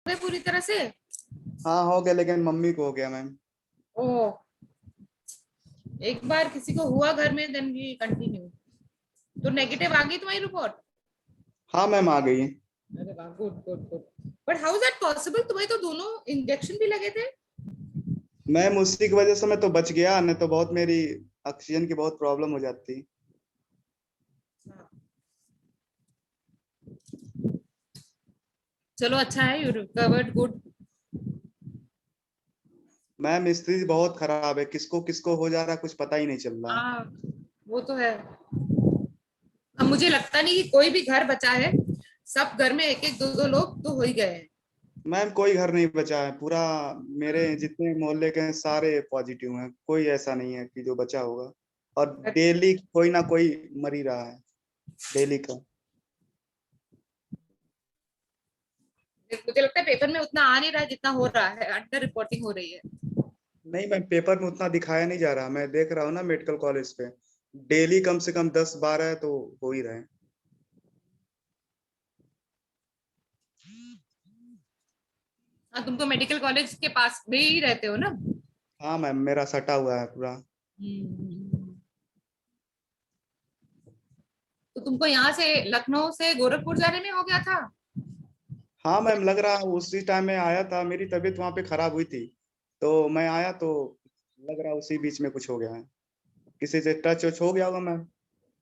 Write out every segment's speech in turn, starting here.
गए पूरी तरह से? हाँ हो गया, लेकिन मम्मी को हो गया मैम। ओ, एक बार किसी को हुआ घर में, देन वी कंटिन्यू। तो नेगेटिव आ गई तुम्हारी रिपोर्ट? हाँ मैम आ गई है। अरे वाह, good good good. But how is that possible? तुम्हें तो दोनों इंजेक्शन भी लगे थे। मैम उसी की वजह से मैं तो बच गया, नहीं तो बहुत मेरी ऑक्सीजन की बहुत प्रॉब्लम हो जाती। चलो अच्छा है, यू रिकवर्ड, गुड। मैम स्थिति बहुत खराब है, किसको किसको हो जा रहा है कुछ पता ही नहीं चल रहा है। हाँ, वो तो है। अब मुझे लगता नहीं कि कोई भी घर बचा है। सब घर में एक एक दो दो लोग तो हो ही गए हैं। मैम कोई घर नहीं बचा है पूरा। मेरे जितने मोहल्ले के हैं सारे पॉजिटिव हैं, कोई ऐसा नहीं है कि जो बचा होगा। और डेली कोई ना कोई मर ही रहा है, डेली का। मुझे लगता है पेपर में उतना आ नहीं रहा है जितना हो रहा है, अंडर रिपोर्टिंग हो रही है। नहीं मैम पेपर में उतना दिखाया नहीं जा रहा, मैं देख रहा हूँ ना मेडिकल कॉलेज पे। डेली कम से कम 10-12 तो हो ही रहे हैं। हाँ, तुम तो मेडिकल कॉलेज के पास में ही रहते हो ना? हाँ मैम मेरा सटा हुआ है पूरा। हम्म। तो तुमको यहाँ से, लखनऊ से गोरखपुर जाने में हो गया था? हाँ मैम लग रहा है उसी टाइम में आया था, मेरी तबीयत वहां पे खराब हुई थी। तो मैं आया तो लग रहा है उसी बीच में कुछ हो गया है, किसी से टच वच हो गया होगा मैम।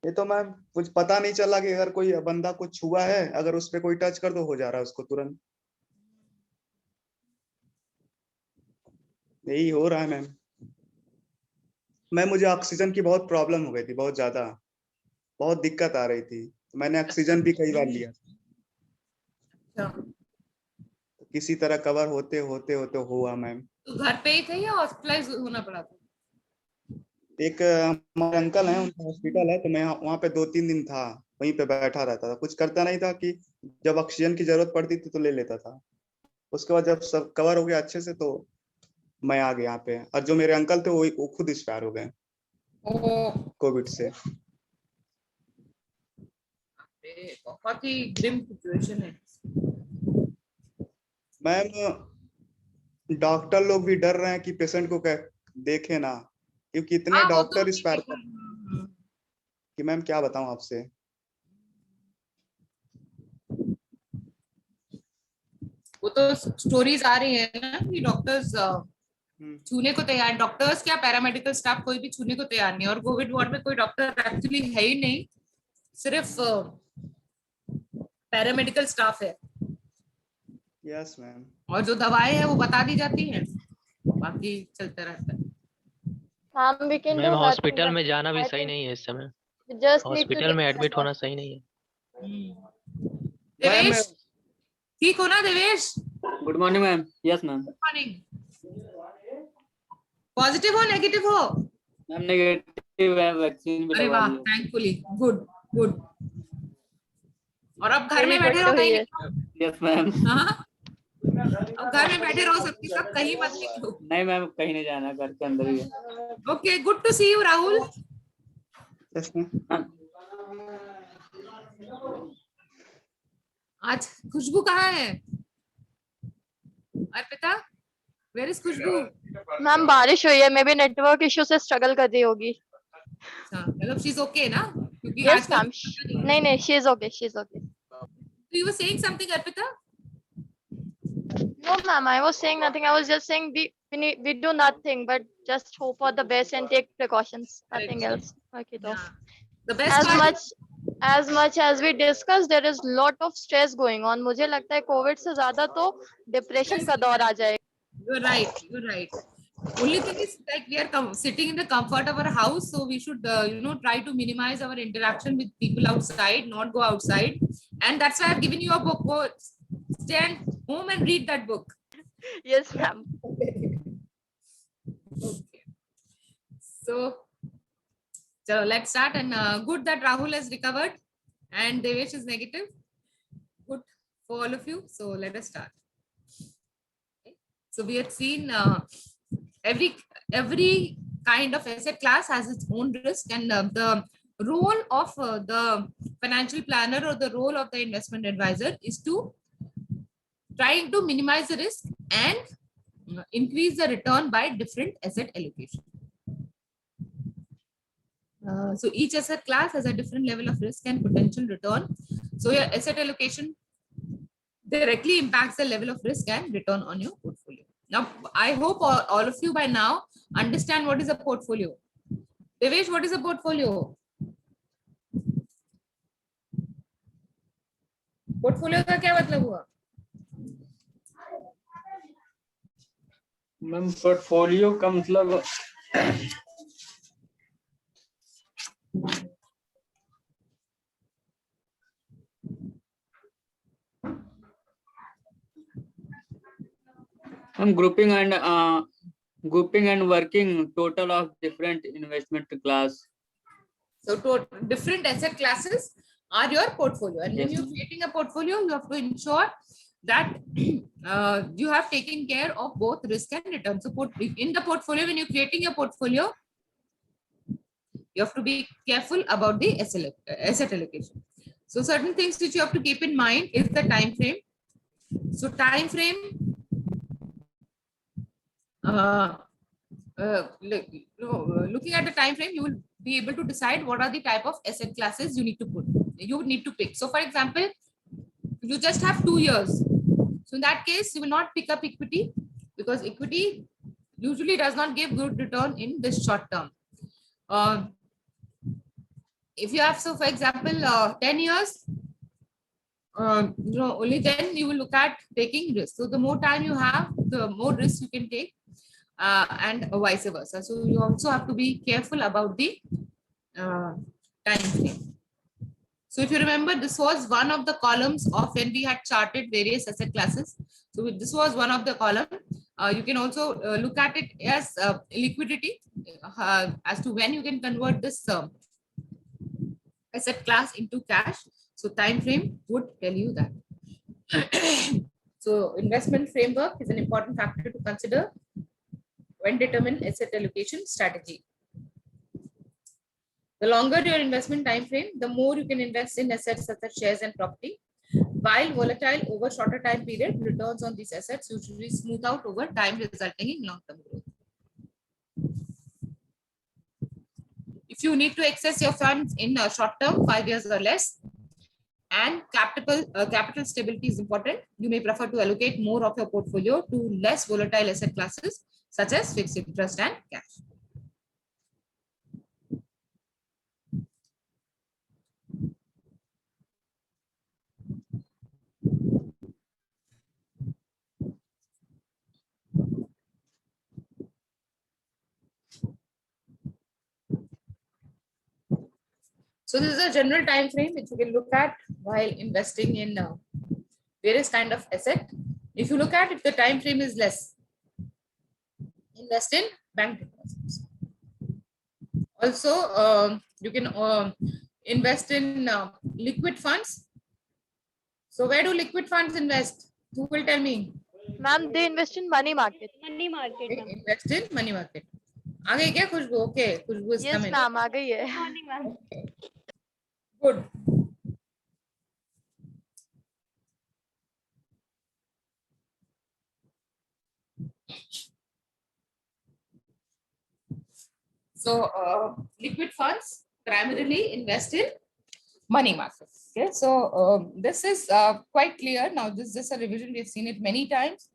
ये तो मैम कुछ पता नहीं चला कि अगर कोई बंदा कुछ छुआ है, अगर उस पे कोई टच कर दो हो जा रहा है उसको तुरंत। यही हो रहा है मैम। मैम मुझे ऑक्सीजन की बहुत प्रॉब्लम हो गई थी, बहुत ज्यादा, बहुत दिक्कत आ रही थी, तो मैंने ऑक्सीजन भी कई बार लिया। अच्छा। तो किसी तरह कवर होते होते होते हुआ मैम। तो घर पे ही थे या हॉस्पिटलाइज होना पड़ा था? एक हमारे अंकल हैं, उनका हॉस्पिटल है, तो मैं वहाँ पे 2-3 दिन था। वहीं पे बैठा रहता था, कुछ करता नहीं था कि जब ऑक्सीजन की जरूरत पड़ती थी तो ले लेता था। उसके बाद जब सब कवर हो गया अच्छे से तो मैं आ गया यहाँ पे, और जो मेरे अंकल थे वो खुद एक्सपायर हो गए ओ, कोविड से। बहुत ही ग्रिम सिचुएशन है। मैम डॉक्टर लोग भी डर रहे हैं कि पेशेंट को देखे ना, क्योंकि इतने हाँ, वो तो डॉक्टर एक्सपायर ठीक कर है। कि मैम क्या बताऊं आपसे। वो तो स्टोरीज आ रही है ना कि डॉक्टर्स हम्म। छूने को तैयार, डॉक्टर्स क्या पैरामेडिकल स्टाफ कोई भी छूने को तैयार नहीं है। और कोविड वार्ड में कोई डॉक्टर एक्चुअली है ही नहीं, सिर्फ पैरामेडिकल स्टाफ है। Yes ma'am. और जो दवाएं हैं वो बता दी जाती हैं, बाकी चलता रहता है। We can ma'am do nothing, hospital but में जाना भी I सही think नहीं है इस समय। we just need to hospital take में the एडमिट होना precautions. सही नहीं है। मैम देवेश, ठीक हो ना Devesh? Good morning ma'am. Yes ma'am. Good morning. Positive हो नेगेटिव हो? मैम नेगेटिव है, वैक्सीन भी अरे लगवा वाह, ली है। Thankfully, good good. और अब घर में Very good बैठे रहो, to कहीं hear. निकलो। Yes ma'am. हाँ, अब घर में बैठे रहो, सबके सब, कहीं मत निकलो। नहीं मैम कहीं नहीं जाना, घर के अंदर ही है। Okay, good to see you Rahul. Yes ma'am. आज खुशबू कहाँ है? Arpita, where is Khushboo? Ma'am बारिश हुई है, मे बी नेटवर्क इशू से स्ट्रगल कर रही होगी. अच्छा, मतलब शी इज ओके ना, क्योंकि Yes आजकल मैम. नहीं नहीं, she is okay, she is okay. You were saying something Arpita? No ma'am, I was saying nothing. I was just saying we do nothing but just hope for the best and take precautions. Nothing else. Okay, तो the best as part, much as we discussed, there is lot of stress going on. मुझे लगता है Covid से ज्यादा तो depression का दौर आ जाएगा. you're right, you're right. Only thing is like we are sitting in the comfort of our house, so we should try to minimize our interaction with people outside, not go outside. And that's why I've given you a book. Go stay at home and read that book. Yes ma'am. Okay, so let's start. And good that Rahul has recovered and Devesh is negative. Good for all of you. So let us start. Okay. So we had seen every kind of asset class has its own risk, and the role of the financial planner or the role of the investment advisor is to trying to minimize the risk and increase the return by different asset allocation. So each asset class has a different level of risk and potential return. So your asset allocation directly impacts the level of risk and return on your portfolio. Now, I hope all of you by now understand what is a portfolio. Devesh, what is a portfolio? Portfolio का क्या मतलब हुआ? Ma'am portfolio का मतलब I'm grouping and working total of different investment class. So different asset classes are your portfolio, and when Yes. you're creating a portfolio, you have to ensure that you have taken care of both risk and return. So in the portfolio, when you're creating a portfolio, you have to be careful about the asset allocation. So certain things which you have to keep in mind is the time frame. So time frame, looking at the time frame, you will be able to decide what are the type of asset classes you need to pick. So for example, you just have 2 years. So in that case, you will not pick up equity because equity usually does not give good return in this short term. If you have, so for example, 10 years, only then you will look at taking risk. So the more time you have, the more risk you can take, and vice versa. So you also have to be careful about the time frame. So if you remember, this was one of the columns of when we had charted various asset classes. So this was one of the column. You can also look at it as liquidity, as to when you can convert this asset class into cash. So time frame would tell you that. So investment framework is an important factor to consider when determining asset allocation strategy. The longer your investment time frame, the more you can invest in assets such as shares and property. While volatile over shorter time period, returns on these assets usually smooth out over time, resulting in long-term growth. If you need to access your funds in a short term, 5 years or less, and capital stability is important, you may prefer to allocate more of your portfolio to less volatile asset classes such as fixed interest and cash. So this is a general time frame which you can look at while investing in various kind of asset. If you look at if the time frame is less, invest in bank deposits. Also, you can invest in liquid funds. So where do liquid funds invest? Who will tell me? Ma'am, they invest in money market. Money market. They invest in money market. आ गई क्या खुशबू? Okay, Khushboo is Yes, coming. ma'am, आ गई है. Morning, ma'am. Good. So liquid funds primarily invest in money markets. Okay, so this is quite clear. Now this is a revision. We've seen it many times.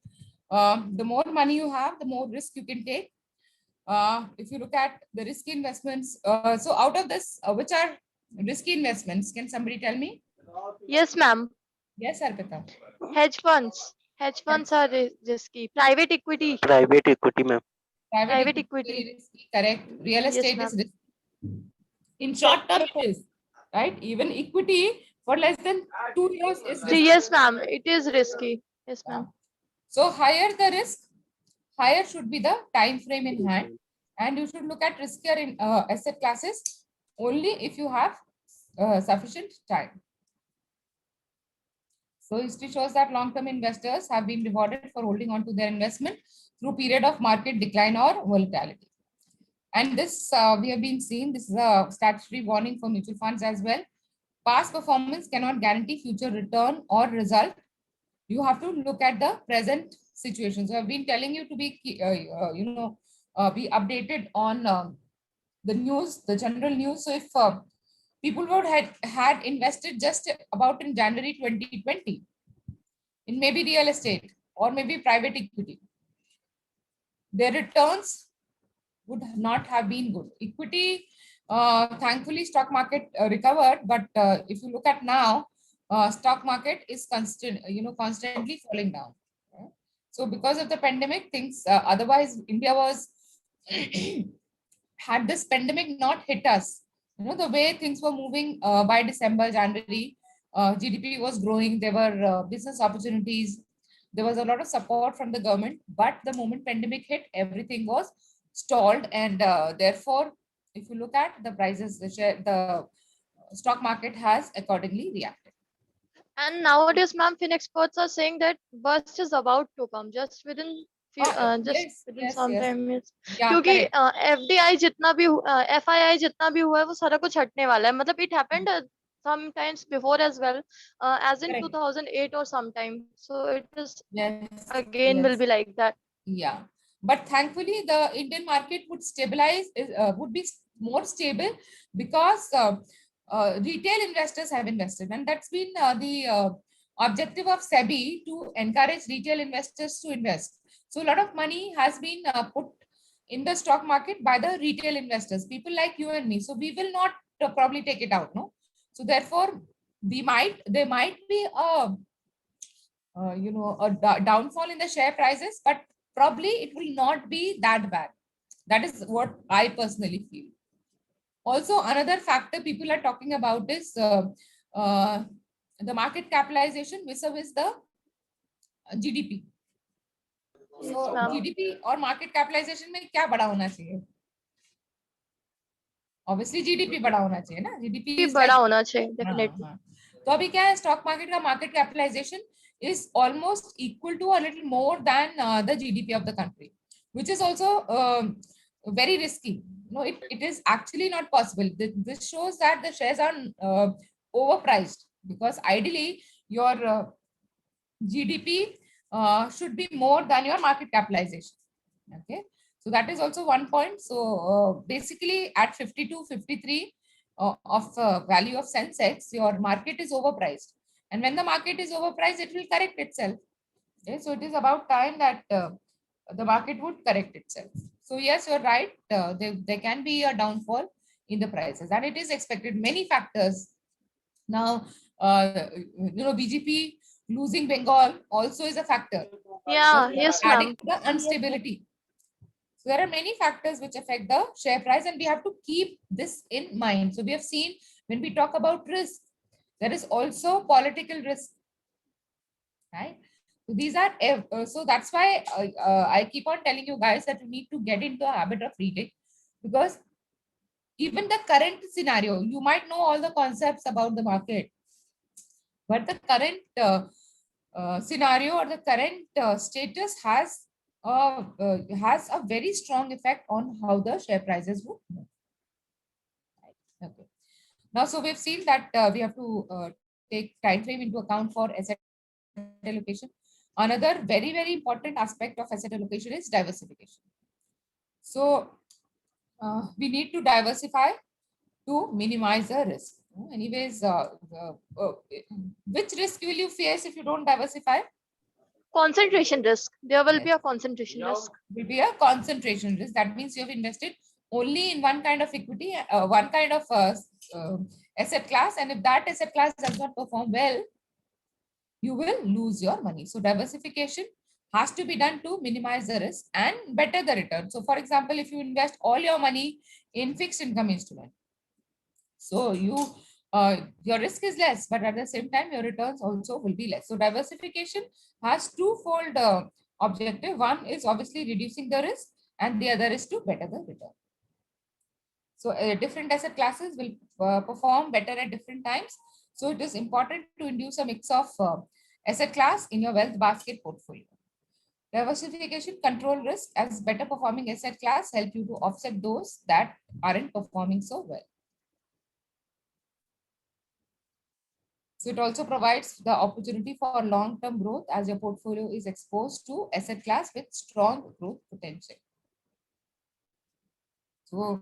The more money you have, the more risk you can take. If you look at the risky investments, so out of this, which are risky investments? Can somebody tell me? Yes, ma'am. Yes, Arpita. Hedge funds. Hedge funds are risky. Private equity. Private equity, ma'am. Private Equity. equity is risky, correct. Real Yes, estate ma'am. is risky. In short term, it is right. Even equity for less than 2 years is risky. Yes, ma'am. It is risky. Yes, ma'am. So higher the risk, higher should be the time frame in hand, and you should look at riskier in asset classes only if you have sufficient time. So history shows that long-term investors have been rewarded for holding on to their investment through period of market decline or volatility. And this we have been seeing, this is a statutory warning for mutual funds as well. Past performance cannot guarantee future return or result. You have to look at the present situation. So I've been telling you to be, be updated on the news, the general news. So if people would had invested just about in January 2020 in maybe real estate or maybe private equity, their returns would not have been good. Equity, thankfully, stock market recovered, but if you look at now, stock market is constantly falling down. So because of the pandemic, things otherwise India was had this pandemic not hit us, the way things were moving by December, January, GDP was growing. There were business opportunities. There was a lot of support from the government, but the moment pandemic hit, everything was stalled, and therefore, if you look at the prices, the stock market has accordingly reacted. And nowadays, ma'am, fin experts are saying that burst is about to come just within few, just Yes, within yes, some yes. time. Yeah, क्योंकि correct. FDI जितना भी FII जितना भी हुआ है वो सारा कुछ हटने वाला है. मतलब it happened sometimes before as well, as in Correct. 2008 or sometime. So it is Yes, again will yes. be like that. Yeah, but thankfully the Indian market would stabilize, would be more stable because retail investors have invested, and that's been the objective of SEBI to encourage retail investors to invest. So a lot of money has been put in the stock market by the retail investors, people like you and me. So we will not probably take it out, no. So therefore, there might be a downfall in the share prices, but probably it will not be that bad. That is what I personally feel. Also, another factor people are talking about is uh, the market capitalization vis-a-vis the GDP. Yes, So ma'am. GDP और market capitalization में क्या बड़ा होना चाहिए? Obviously GDP बड़ा होना चाहिए ना? GDP is बड़ा like, होना चाहिए definitely. तो अभी क्या है, स्टॉक मार्केट का market capitalisation is almost equal to a little more than the GDP of the country, which is also very risky. No, it is actually not possible. This shows that the shares are overpriced, because ideally your GDP should be more than your market capitalization. Okay, so that is also one point. So basically at 52, 53 of value of Sensex, your market is overpriced. And when the market is overpriced, it will correct itself. Okay, so it is about time that the market would correct itself. So yes, you're right. There can be a downfall in the prices, and it is expected. Many factors. Now, BJP losing Bengal also is a factor. Yeah, So yes, adding ma'am. to the instability. So there are many factors which affect the share price, and we have to keep this in mind. So we have seen, when we talk about risk, there is also political risk, right? So these are so that's why I keep on telling you guys that you need to get into a habit of reading, because even the current scenario, you might know all the concepts about the market, but the current scenario or the current status has a very strong effect on how the share prices would move. Okay. Now, so we've seen that we have to take time frame into account for asset allocation. Another very, very important aspect of asset allocation is diversification. So we need to diversify to minimize the risk. Anyways, which risk will you face if you don't diversify? Concentration risk. There will be Yes. a concentration risk. Will be a concentration risk. That means you have invested only in one kind of equity, one kind of asset class, and if that asset class does not perform well, you will lose your money. So diversification has to be done to minimize the risk and better the return. So for example, if you invest all your money in fixed income instrument, so your risk is less, but at the same time your returns also will be less. So diversification has twofold objective. One is obviously reducing the risk, and the other is to better the return. So different asset classes will perform better at different times. So it is important to induce a mix of asset class in your wealth basket portfolio. Diversification control risk, as better performing asset class help you to offset those that aren't performing so well. So it also provides the opportunity for long-term growth as your portfolio is exposed to asset class with strong growth potential. So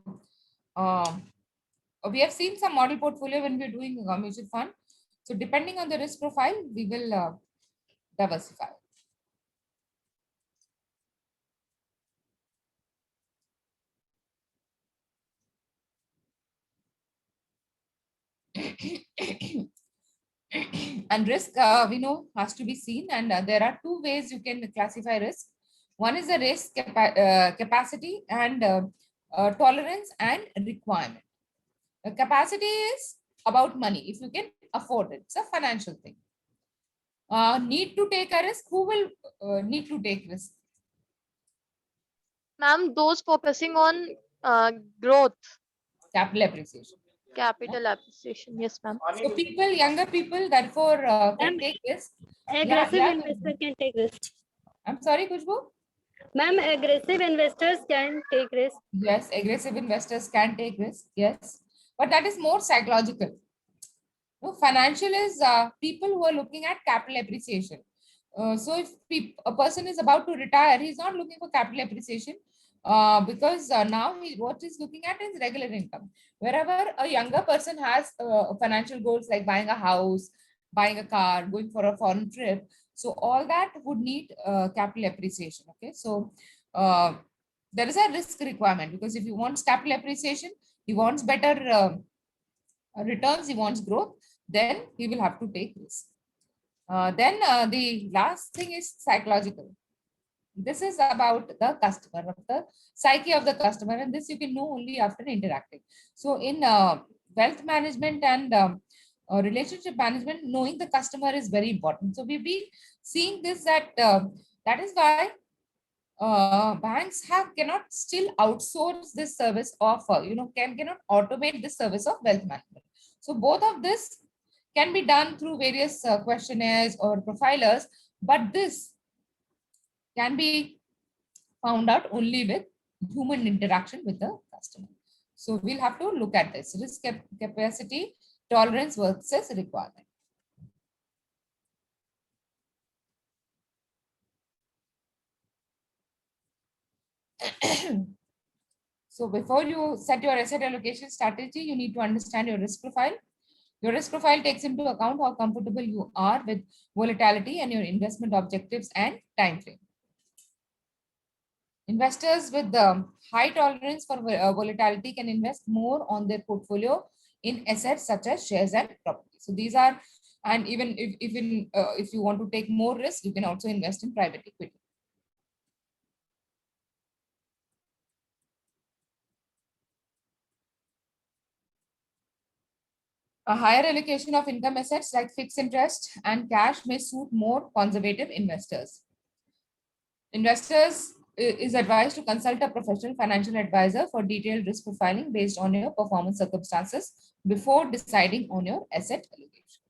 we have seen some model portfolio when we're doing a mutual fund. So depending on the risk profile, we will diversify. And risk, we know, has to be seen, and there are two ways you can classify risk. One is the risk capacity and tolerance and requirement. The capacity is about money, if you can afford it. It's a financial thing. Need to take a risk. Who will need to take risk? Ma'am, those focusing on growth, Capital appreciation. capital appreciation. Yes, ma'am. So people, younger people, therefore can Ma'am, take risk. Aggressive yeah. investor can take risk. I'm sorry, Kushbu. Ma'am, aggressive investors can take risk. Yes, aggressive investors can take risk. Yes, but that is more psychological. No, financial is people who are looking at capital appreciation. So if a person is about to retire, he's not looking for capital appreciation because now what he's looking at is regular income. Wherever a younger person has financial goals like buying a house, buying a car, going for a foreign trip, so all that would need capital appreciation. Okay, so there is a risk requirement because if he wants capital appreciation, he wants better returns, he wants growth, then he will have to take risk. Then the last thing is psychological. This is about the customer, of the psyche of the customer, and this you can know only after interacting. So in wealth management and relationship management, knowing the customer is very important. So we've been seeing this that is why banks cannot still outsource this service of cannot automate this service of wealth management. So both of this can be done through various questionnaires or profilers, but this can be found out only with human interaction with the customer. So we'll have to look at this risk capacity, tolerance versus requirement. So before you set your asset allocation strategy, you need to understand your risk profile. Your risk profile takes into account how comfortable you are with volatility and your investment objectives and time frame. Investors with the high tolerance for volatility can invest more on their portfolio in assets such as shares and property. So these are, and even if you want to take more risk, you can also invest in private equity. A higher allocation of income assets like fixed interest and cash may suit more conservative investors. Investors is advised to consult a professional financial advisor for detailed risk profiling based on your performance circumstances before deciding on your asset allocation.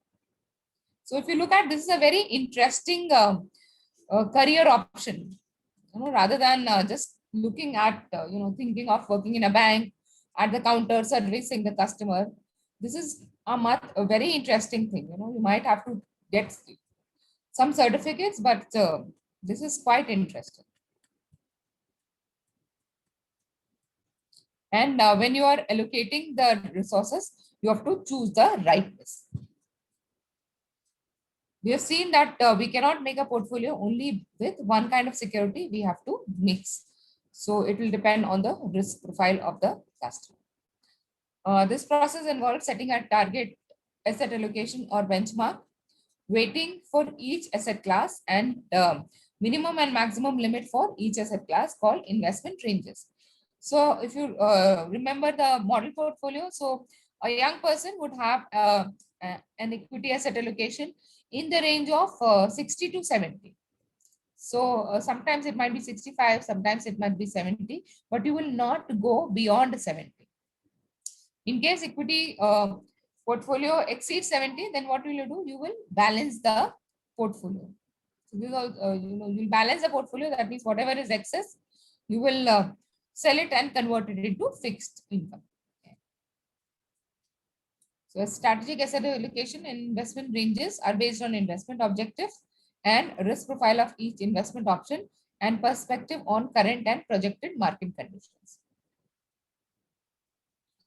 So if you look at this is a very interesting career option, rather than just looking at, thinking of working in a bank at the counter servicing the customer. This is a very interesting thing. You might have to get some certificates, but this is quite interesting. And when you are allocating the resources, you have to choose the right risk. We have seen that we cannot make a portfolio only with one kind of security. We have to mix. So it will depend on the risk profile of the customer. This process involves setting a target asset allocation or benchmark, weighting for each asset class, and minimum and maximum limit for each asset class called investment ranges. So if you remember the model portfolio, so a young person would have an equity asset allocation in the range of 60 to 70. So sometimes it might be 65, sometimes it might be 70, but you will not go beyond 70. In case equity portfolio exceeds 70, then what will you do? You will balance the portfolio. So this is you'll balance the portfolio. That means whatever is excess, you will sell it and convert it into fixed income. Okay. So strategic asset allocation and investment ranges are based on investment objective and risk profile of each investment option and perspective on current and projected market conditions.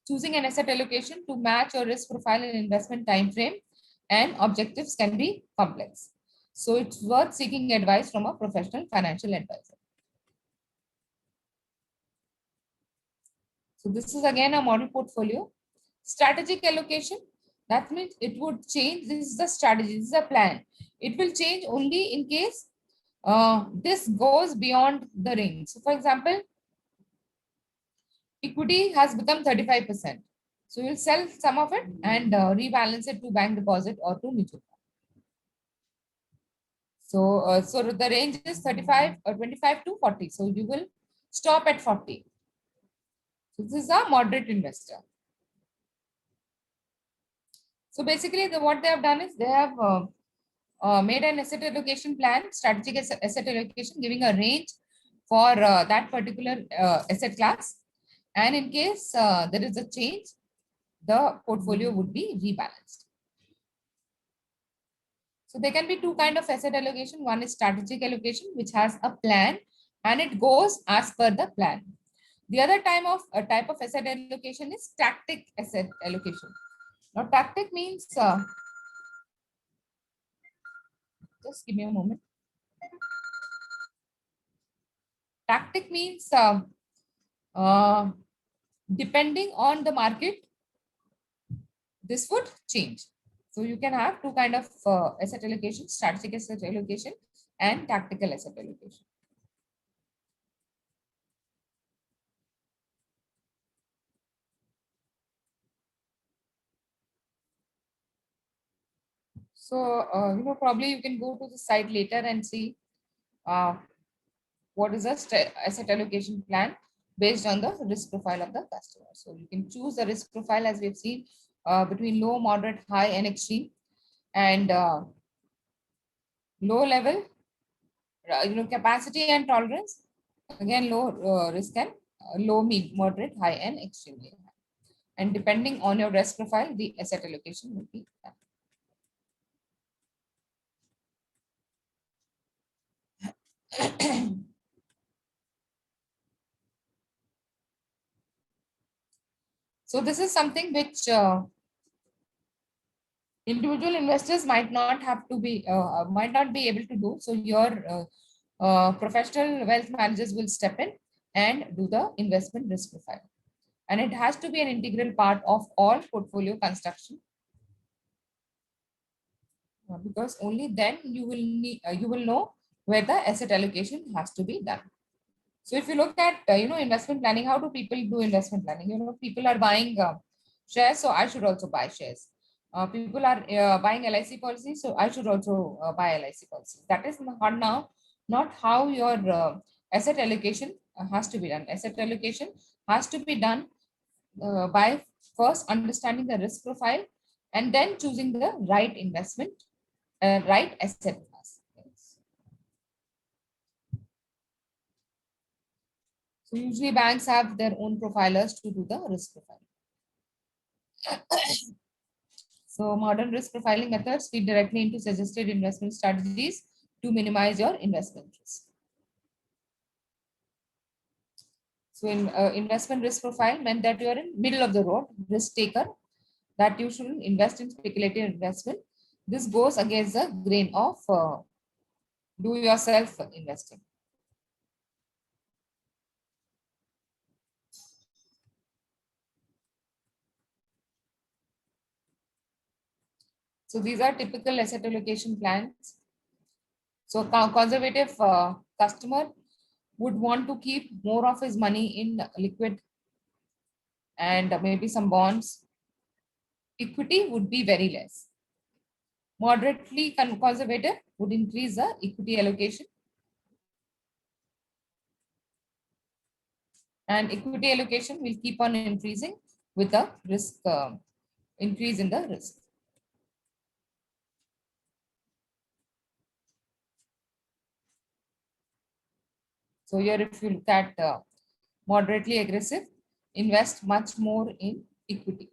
Choosing an asset allocation to match your risk profile and investment time frame and objectives can be complex. So it's worth seeking advice from a professional financial advisor. So this is again a model portfolio. Strategic allocation, that means it would change. This is the strategy, this is a plan. It will change only in case this goes beyond the range. So for example, equity has become 35%. So you'll sell some of it and rebalance it to bank deposit or to mutual fund. So the range is 35 or 25 to 40. So you will stop at 40. So this is a moderate investor. So basically, what they have done is they have made an asset allocation plan, strategic asset allocation, giving a range for that particular asset class. And in case there is a change, the portfolio would be rebalanced. So there can be two kinds of asset allocation. One is strategic allocation, which has a plan and it goes as per the plan. The other type of asset allocation is tactic asset allocation. Now, tactic means, just give me a moment. Tactic means depending on the market, this would change. So you can have two kind of asset allocation, strategic asset allocation and tactical asset allocation. So, probably you can go to the site later and see what is a asset allocation plan based on the risk profile of the customer. So you can choose the risk profile as we've seen between low, moderate, high, and extreme. And low level, capacity and tolerance. Again, low risk and low, moderate, high, and extremely high. And depending on your risk profile, the asset allocation will be done. So this is something which individual investors might not be able to do. So your professional wealth managers will step in and do the investment risk profile. And it has to be an integral part of all portfolio construction. Because only then you will know where the asset allocation has to be done. So if you look at investment planning, how do people do investment planning? People are buying shares, so I should also buy shares. People are buying LIC policy, so I should also buy LIC policy. That is not how your asset allocation has to be done. Asset allocation has to be done by first understanding the risk profile and then choosing the right investment, right asset class. So usually banks have their own profilers to do the risk profile. So modern risk profiling methods feed directly into suggested investment strategies to minimize your investment risk. So in investment risk profile meant that you are in middle of the road, risk taker, that you shouldn't invest in speculative investment. This goes against the grain of do yourself investing. So these are typical asset allocation plans. So conservative customer would want to keep more of his money in liquid and maybe some bonds. Equity would be very less. Moderately conservative would increase the equity allocation. And equity allocation will keep on increasing with the risk increase in the risk. So here, if you look at moderately aggressive, invest much more in equity.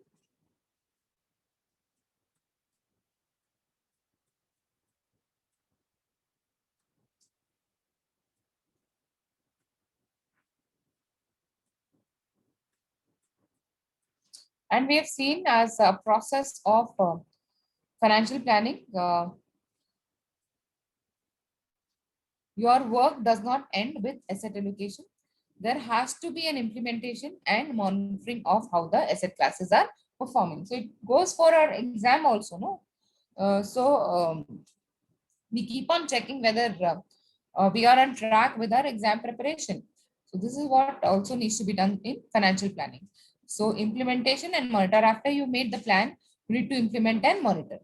And we have seen as a process of financial planning, your work does not end with asset allocation. There has to be an implementation and monitoring of how the asset classes are performing. So it goes for our exam also, no? We keep on checking whether we are on track with our exam preparation. So this is what also needs to be done in financial planning. So implementation and monitor. After you made the plan, you need to implement and monitor.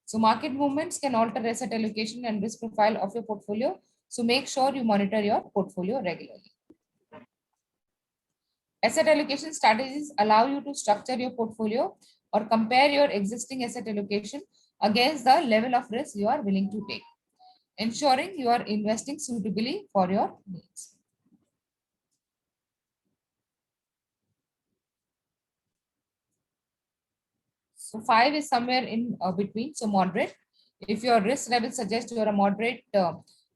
So market movements can alter asset allocation and risk profile of your portfolio. So make sure you monitor your portfolio regularly. Asset allocation strategies allow you to structure your portfolio or compare your existing asset allocation against the level of risk you are willing to take, ensuring you are investing suitably for your needs. So 5 is somewhere in between, so moderate. If your risk level suggests you are a moderate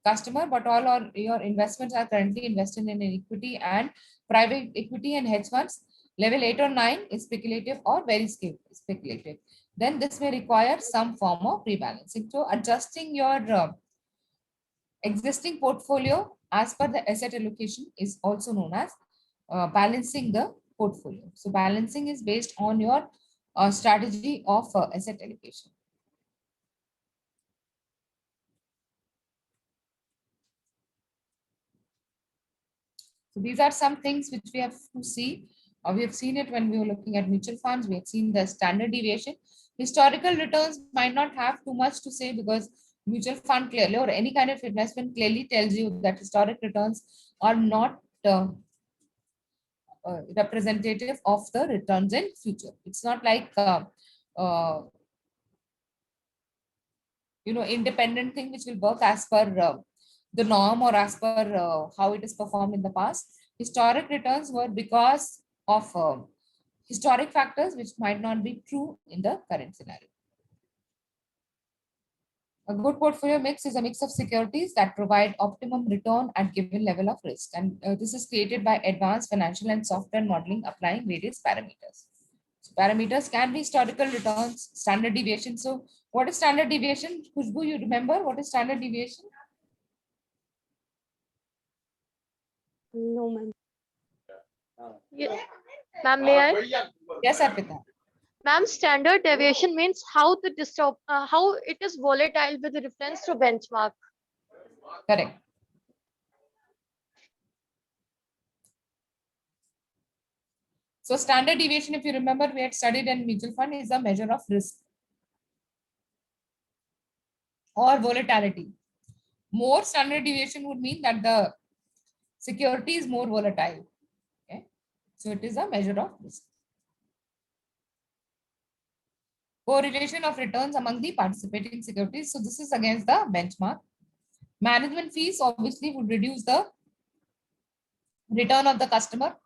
customer, but all your investments are currently invested in equity and private equity and hedge funds, level 8 or 9 is speculative or very speculative. Then this may require some form of rebalancing. So adjusting your existing portfolio as per the asset allocation is also known as balancing the portfolio. So balancing is based on your strategy of asset allocation. So these are some things which we have to see. We have seen it when we were looking at mutual funds. We have seen the standard deviation. Historical returns might not have too much to say because mutual fund clearly or any kind of investment clearly tells you that historic returns are not representative of the returns in future. It's not like independent thing which will work as per the norm or as per how it is performed in the past. Historic returns were because of historic factors which might not be true in the current scenario. A good portfolio mix is a mix of securities that provide optimum return at given level of risk. And this is created by advanced financial and software modeling applying various parameters. So parameters can be historical returns, standard deviation. So what is standard deviation? Khushbu, you remember what is standard deviation? No, ma'am. Yeah. Ma'am, may I? Yes, Arpita. Ma'am, standard deviation means how how it is volatile with reference to benchmark. Correct. So standard deviation, if you remember, we had studied in mutual fund is a measure of risk or volatility. More standard deviation would mean that the security is more volatile. Okay. So it is a measure of risk. Correlation of returns among the participating securities. So this is against the benchmark. Management fees obviously would reduce the return of the customer.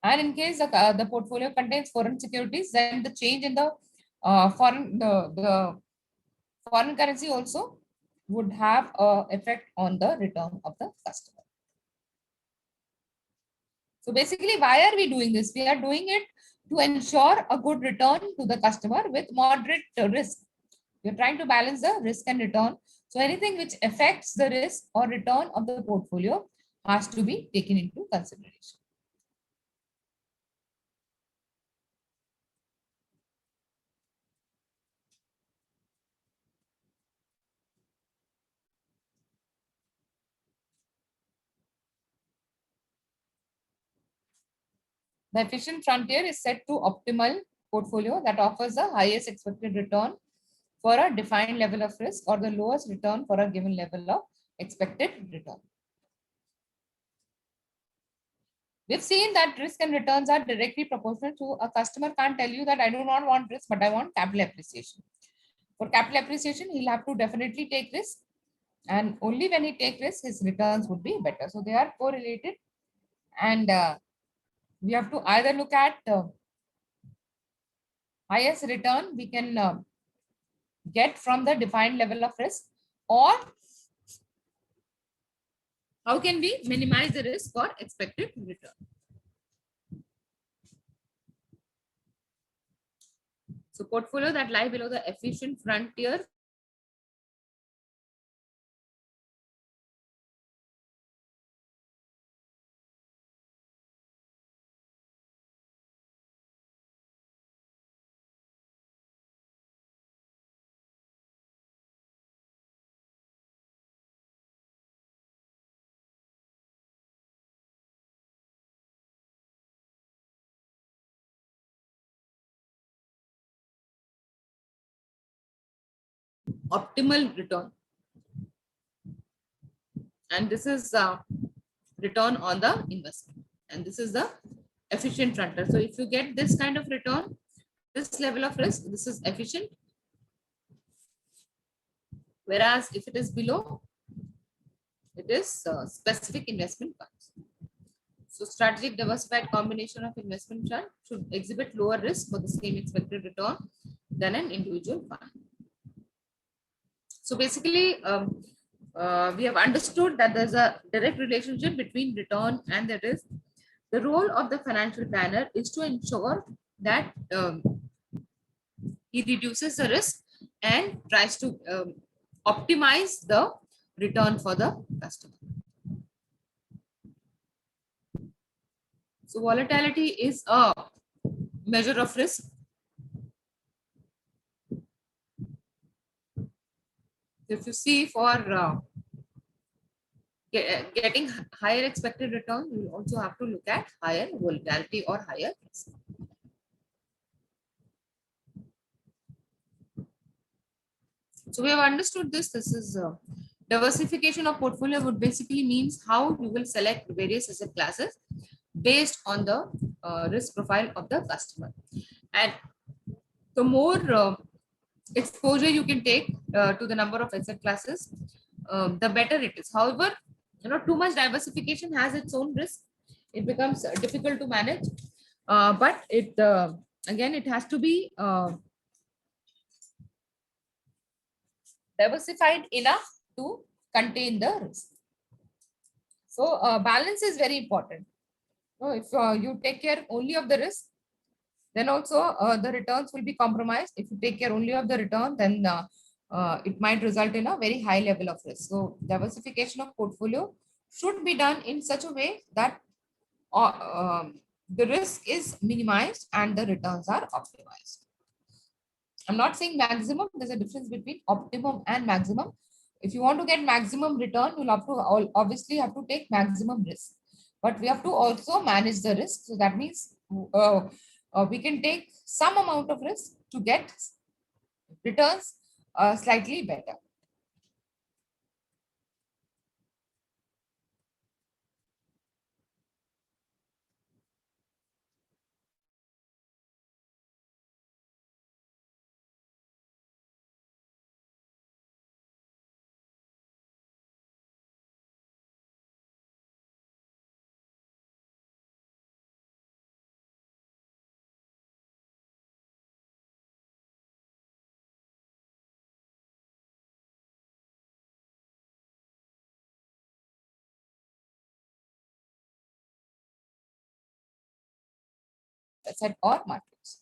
And in case the portfolio contains foreign securities, then the change in the foreign currency also would have an effect on the return of the customer. So basically, why are we doing this? We are doing it to ensure a good return to the customer with moderate risk. You're trying to balance the risk and return. So anything which affects the risk or return of the portfolio has to be taken into consideration. The efficient frontier is set to optimal portfolio that offers the highest expected return for a defined level of risk or the lowest return for a given level of expected return. We've seen that risk and returns are directly proportional to a customer can't tell you that I do not want risk, but I want capital appreciation. For capital appreciation, he'll have to definitely take risk. And only when he takes risk, his returns would be better. So they are correlated. And we have to either look at highest return we can get from the defined level of risk, or how can we minimize the risk or expected return. So portfolio that lie below the efficient frontier optimal return. And this is return on the investment. And this is the efficient frontier. So if you get this kind of return, this level of risk, this is efficient. Whereas if it is below, it is specific investment funds. So strategic diversified combination of investment fund should exhibit lower risk for the same expected return than an individual fund. So basically, we have understood that there's a direct relationship between return and the risk. The role of the financial planner is to ensure that he reduces the risk and tries to optimize the return for the customer. So volatility is a measure of risk. If you see for getting higher expected return, you also have to look at higher volatility or higher risk. So we have understood this. This is diversification of portfolio would basically means how you will select various asset classes based on the risk profile of the customer. And the more exposure you can take to the number of asset classes, the better it is. However, too much diversification has its own risk. It becomes difficult to manage, but it again, it has to be diversified enough to contain the risk. So balance is very important. If you take care only of the risk, then also the returns will be compromised. If you take care only of the return, then it might result in a very high level of risk. So diversification of portfolio should be done in such a way that the risk is minimized and the returns are optimized. I'm not saying maximum. There's a difference between optimum and maximum. If you want to get maximum return, you'll have to obviously have to take maximum risk. But we have to also manage the risk. So that means we can take some amount of risk to get returns slightly better. Asset or markets.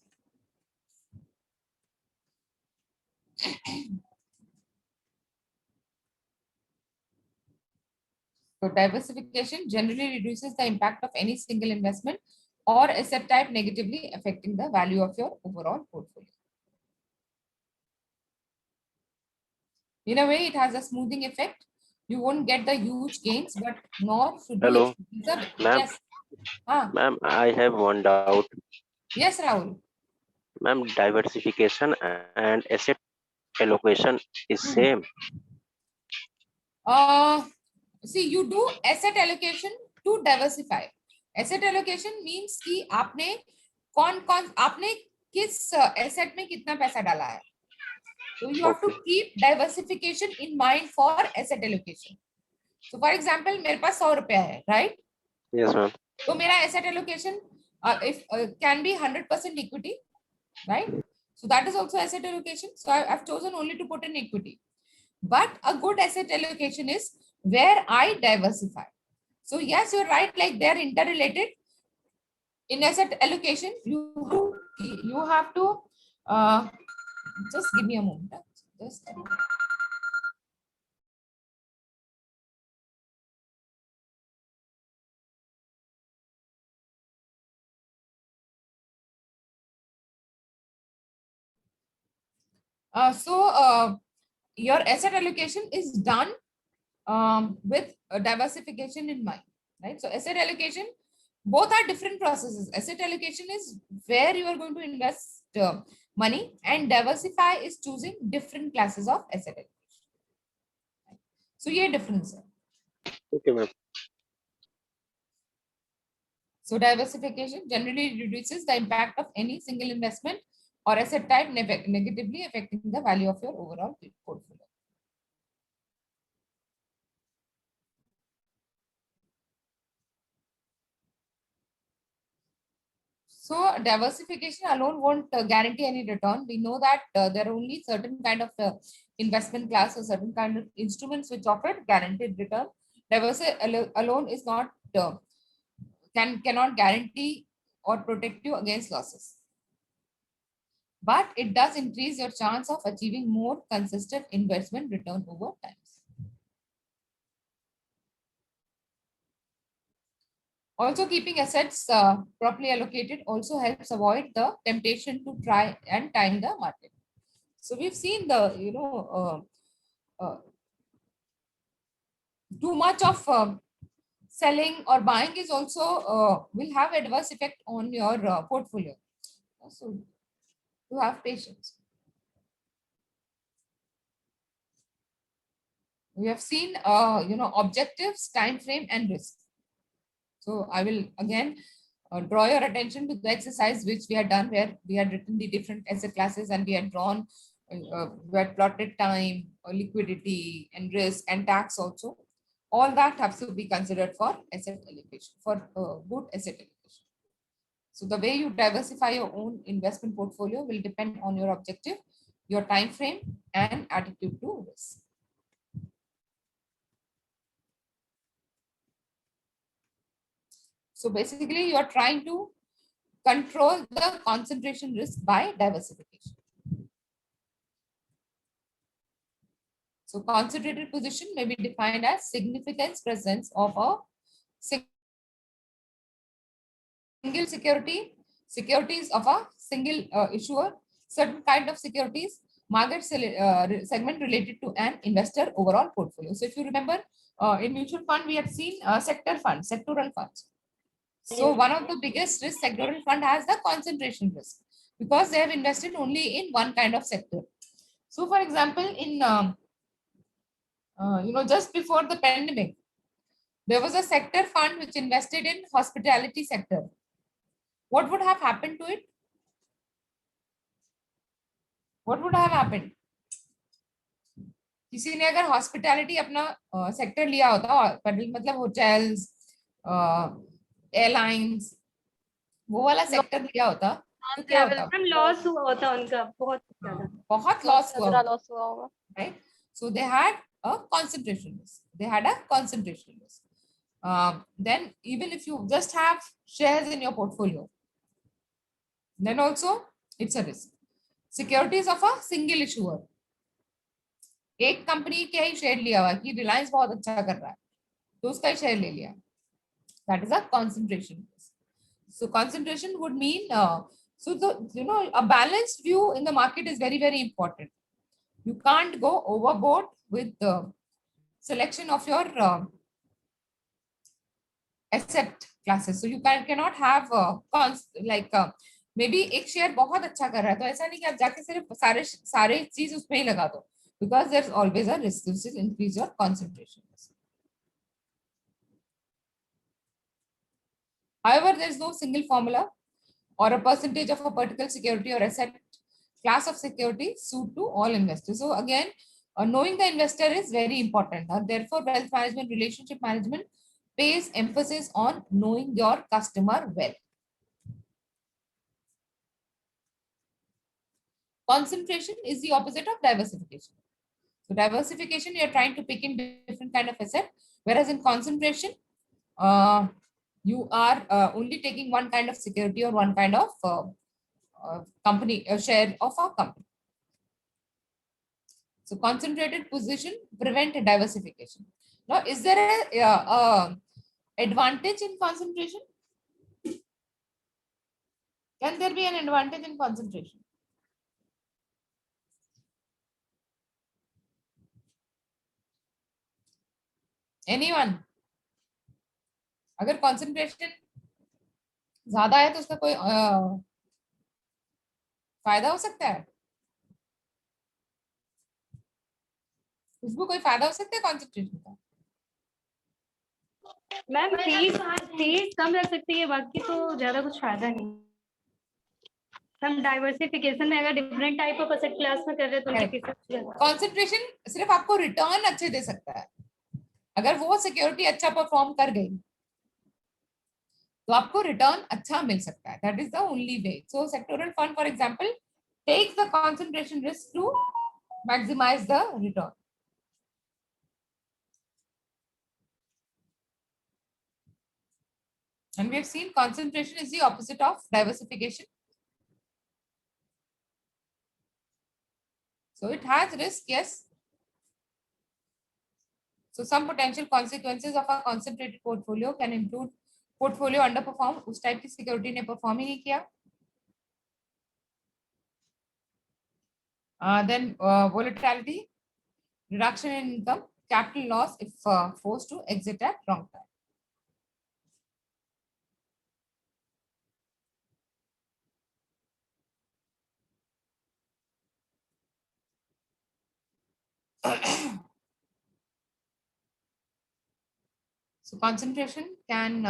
So diversification generally reduces the impact of any single investment or asset type negatively affecting the value of your overall portfolio. In a way, it has a smoothing effect. You won't get the huge gains, but nor should you. Hello, ma'am. Yes. Ma'am, I have one doubt. Yes, Rahul. Ma'am, diversification and asset allocation is same. See, you do asset allocation to diversify. Asset allocation means कि आपने आपने किस asset में कितना पैसा डाला है. So you have to keep diversification in mind for asset allocation. So for example, मेरे पास 100 रुपया है, right? Yes, ma'am. तो मेरा asset allocation if can be 100% equity, right? So that is also asset allocation. So I've chosen only to put in equity. But a good asset allocation is where I diversify. So yes, you're right, like they're interrelated. In asset allocation, you have to Just give me a moment. Just a moment. Your asset allocation is done with diversification in mind, right? So asset allocation, both are different processes. Asset allocation is where you are going to invest money, and diversify is choosing different classes of asset allocation. So ये difference है. Okay, ma'am. So diversification generally reduces the impact of any single investment or asset type negatively affecting the value of your overall portfolio. So diversification alone won't guarantee any return. We know that there are only certain kind of investment class or certain kind of instruments which offer guaranteed return. Diversity alone is not cannot guarantee or protect you against losses. But it does increase your chance of achieving more consistent investment return over time. Also, keeping assets properly allocated also helps avoid the temptation to try and time the market. So we've seen the, too much of selling or buying is also will have adverse effect on your portfolio. So you have patience. We have seen, objectives, time frame, and risk. So I will again draw your attention to the exercise which we had done, where we had written the different asset classes and we had drawn, we had plotted time, liquidity, and risk, and tax also. All that has to be considered for asset allocation, for good asset allocation. So the way you diversify your own investment portfolio will depend on your objective, your time frame, and attitude to risk. So basically, you are trying to control the concentration risk by diversification. So concentrated position may be defined as significant presence of a single security, securities of a single issuer, certain kind of securities, market segment related to an investor overall portfolio. So if you remember, in mutual fund, we had seen sector funds, sectoral funds. So one of the biggest risk sectoral fund has the concentration risk, because they have invested only in one kind of sector. So for example, in just before the pandemic, there was a sector fund which invested in hospitality sector. What would have happened to it? What would have happened? किसी ने अगर hospitality अपना sector लिया होता, मतलब hotels, airlines, वो वाला sector लिया होता, तो क्या होता? लॉस हुआ होता उनका बहुत ज्यादा, बहुत लॉस हुआ होगा, right? So they had a concentration risk. They had a concentration risk. Then even if you just have shares in your portfolio, then also it's a risk. Securities of a single issuer. एक company के ही share लिया हुआ कि रिलायंस बहुत अच्छा कर रहा है, तो उसका ही शेयर ले लिया. That is a concentration risk. So concentration would mean a balanced view in the market is very, very important. You can't go overboard with the selection of your asset classes. So you cannot have maybe एक share बहुत अच्छा कर रहा है, तो ऐसा नहीं कि आप जाके सिर्फ सारे चीज उसमें ही लगा दो, because there's always a risk. This will increase your concentration risk. However, there is no single formula or a percentage of a particular security or asset class of security suit to all investors. So again, knowing the investor is very important. Therefore, wealth management, relationship management pays emphasis on knowing your customer well. Concentration is the opposite of diversification. So diversification, you're trying to pick in different kind of asset, whereas in concentration, you are only taking one kind of security or one kind of share of a company. So concentrated position prevent diversification. Now, is there a advantage in concentration? Can there be an advantage in concentration? Anyone? अगर concentration ज्यादा है तो उसका कोई फायदा हो सकता है? उसको कोई फायदा हो सकता है concentration का? मैम फीस कम रख सकती है, बाकी तो ज्यादा कुछ फायदा नहीं। हम डाइवर्सिफिकेशन में अगर different type of asset class में कर रहे हैं तो उनकी फीस कंसंट्रेशन सिर्फ आपको रिटर्न अच्छे दे सकता है। अगर वो सिक्योरिटी अच्छा परफॉर्म कर गई तो आपको रिटर्न अच्छा मिल सकता है। That is the only way. So sectoral fund for example takes the concentration risk to maximise the return. And we have seen concentration is the opposite of diversification. So it has risk, yes. So some potential consequences of a concentrated portfolio can include portfolio underperform, उस type की security ने perform ही नहीं किया. Then volatility, reduction in income, capital loss if forced to exit at wrong time. So concentration can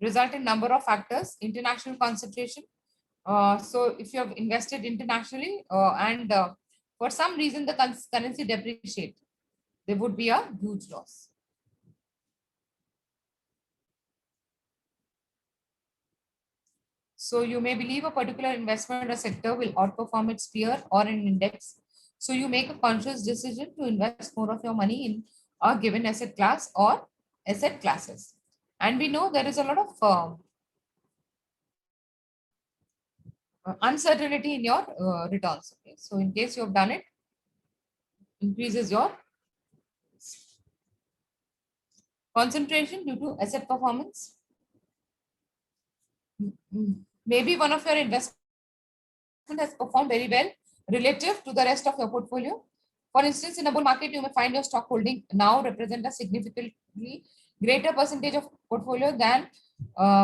result in number of factors. International concentration. So if you have invested internationally and for some reason the currency depreciate, there would be a huge loss. So you may believe a particular investment or sector will outperform its peer or an index. So you make a conscious decision to invest more of your money in a given asset class or asset classes. And we know there is a lot of uncertainty in your returns. Okay? So in case you have done it, increases your concentration due to asset performance. Maybe one of your investment has performed very well relative to the rest of your portfolio. For instance, in a bull market, you may find your stock holding now represent a significantly greater percentage of portfolio than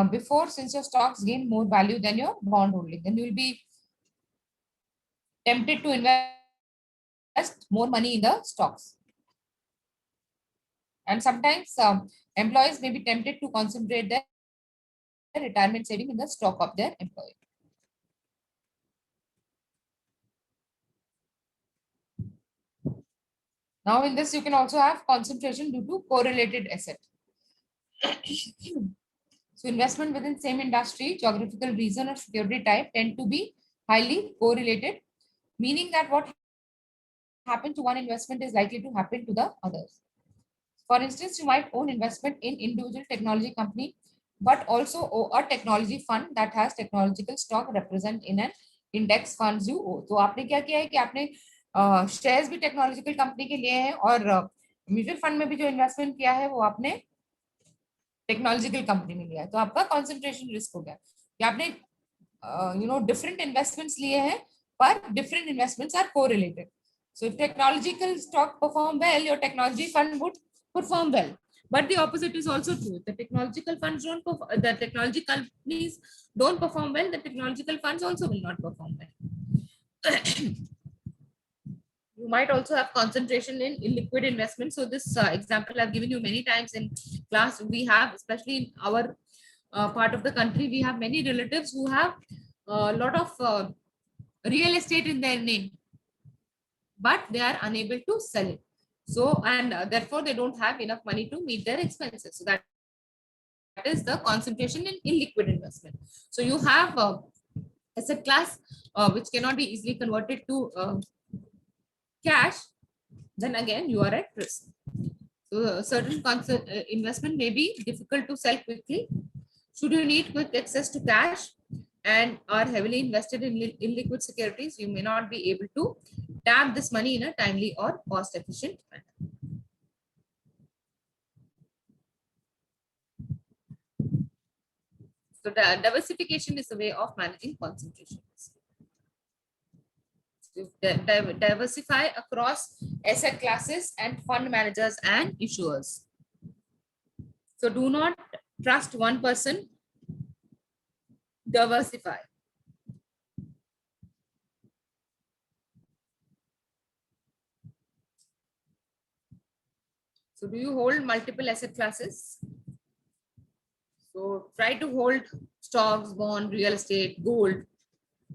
before, since your stocks gain more value than your bond holding. Then you will be tempted to invest more money in the stocks. And sometimes employees may be tempted to concentrate their retirement saving in the stock of their employer. Now in this, you can also have concentration due to correlated asset. So investment within same industry, geographical region or security type tend to be highly correlated, meaning that what happened to one investment is likely to happen to the others. For instance, you might own investment in individual technology company, but also owe a technology fund that has technological stock represent in an index funds you owe. तो आपने क्या किया है कि आपने shares भी technological company के लिए हैं और म्यूचुअल फंड में भी जो इन्वेस्टमेंट किया है वो आपने टेक्नोलॉजिकल कंपनी में लिया है, तो आपका कंसंट्रेशन रिस्क हो गया कि आपने डिफरेंट इन्वेस्टमेंट्स लिए हैं पर different investments are correlated. So if technological stock perform well, your technology fund would perform well. But the opposite is also true. The technological funds don't perform, the technology companies don't perform well, the technological funds also will not perform well. You might also have concentration in illiquid investments. So this example I've given you many times in class. We have, especially in our part of the country, we have many relatives who have a lot of real estate in their name, but they are unable to sell it. So, and therefore they don't have enough money to meet their expenses. So that is the concentration in illiquid investment. So you have asset class which cannot be easily converted to cash, then again you are at risk. So certain investment may be difficult to sell quickly. Should you need quick access to cash and are heavily invested in illiquid securities, you may not be able to tap this money in a timely or cost efficient manner. So the diversification is a way of managing concentration. So diversify across asset classes and fund managers and issuers. So do not trust one person. Diversify. So do you hold multiple asset classes? So try to hold stocks, bond, real estate, gold.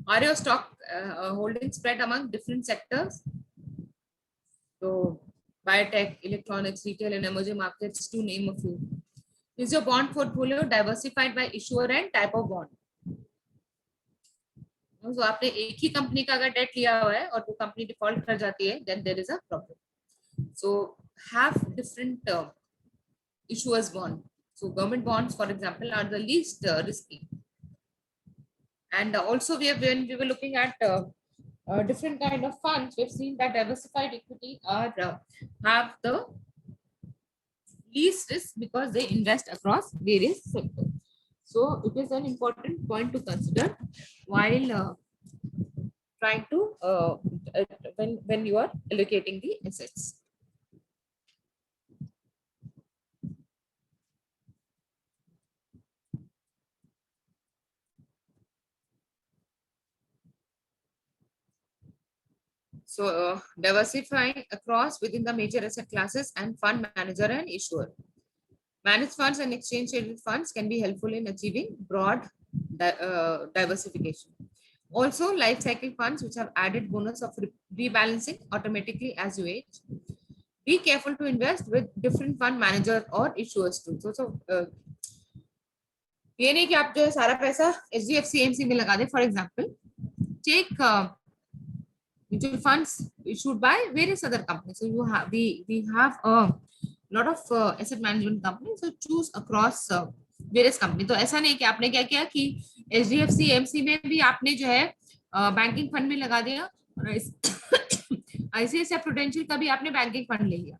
Are your stock holdings spread among different sectors? So biotech, electronics, retail and emerging markets, to name a few. Is your bond portfolio diversified by issuer and type of bond? So आपने एक ही company का अगर date लिया हुआ है और वो company default कर जाती है, then there is a problem. So have different issuers bond. So government bonds, for example, are the least risky. And also when we were looking at different kind of funds, we've seen that diversified equity are have the least risk because they invest across various sectors. So it is an important point to consider while trying to when you are allocating the assets. So diversifying across within the major asset classes and fund manager and issuer. Managed funds and exchange traded funds can be helpful in achieving broad diversification. Also, life cycle funds, which have added bonus of rebalancing automatically as you age. Be careful to invest with different fund manager or issuers too. So ये नहीं कि आप जो सारा पैसा HDFC AMC में लगा दे. For example, take mutual funds issued by various other companies. So you have we have a lot of asset management companies. So choose across various companies. तो ऐसा नहीं कि आपने क्या किया कि HDFC AMC में भी आपने जो है बैंकिंग फंड में लगा दिया और ICICI Prudential का भी आपने बैंकिंग फंड ले लिया.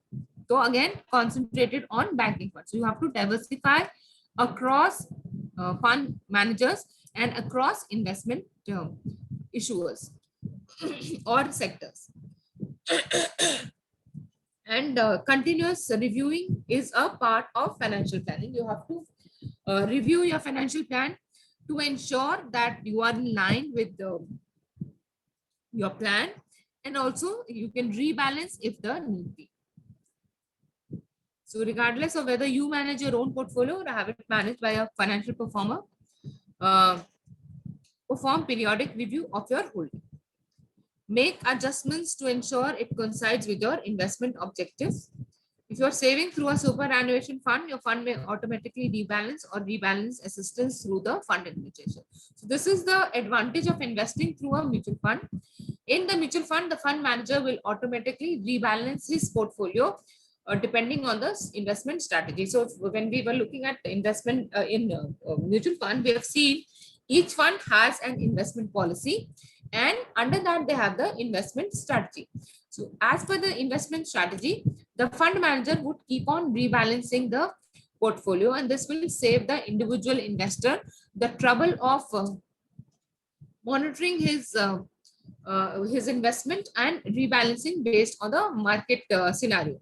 तो again concentrated on banking funds. So you have to diversify across fund managers and across investment issuers or sectors. And continuous reviewing is a part of financial planning. You have to review your financial plan to ensure that you are in line with your plan, and also you can rebalance if the need be. So regardless of whether you manage your own portfolio or have it managed by a financial performer, perform periodic review of your holding. Make adjustments to ensure it coincides with your investment objectives. If you are saving through a superannuation fund, your fund may automatically rebalance or rebalance assistance through the fund administration. So this is the advantage of investing through a mutual fund. In the mutual fund, the fund manager will automatically rebalance his portfolio depending on the investment strategy. So when we were looking at investment in mutual fund, we have seen each fund has an investment policy, and under that they have the investment strategy. So as per the investment strategy, the fund manager would keep on rebalancing the portfolio, and this will save the individual investor the trouble of monitoring his investment and rebalancing based on the market scenario.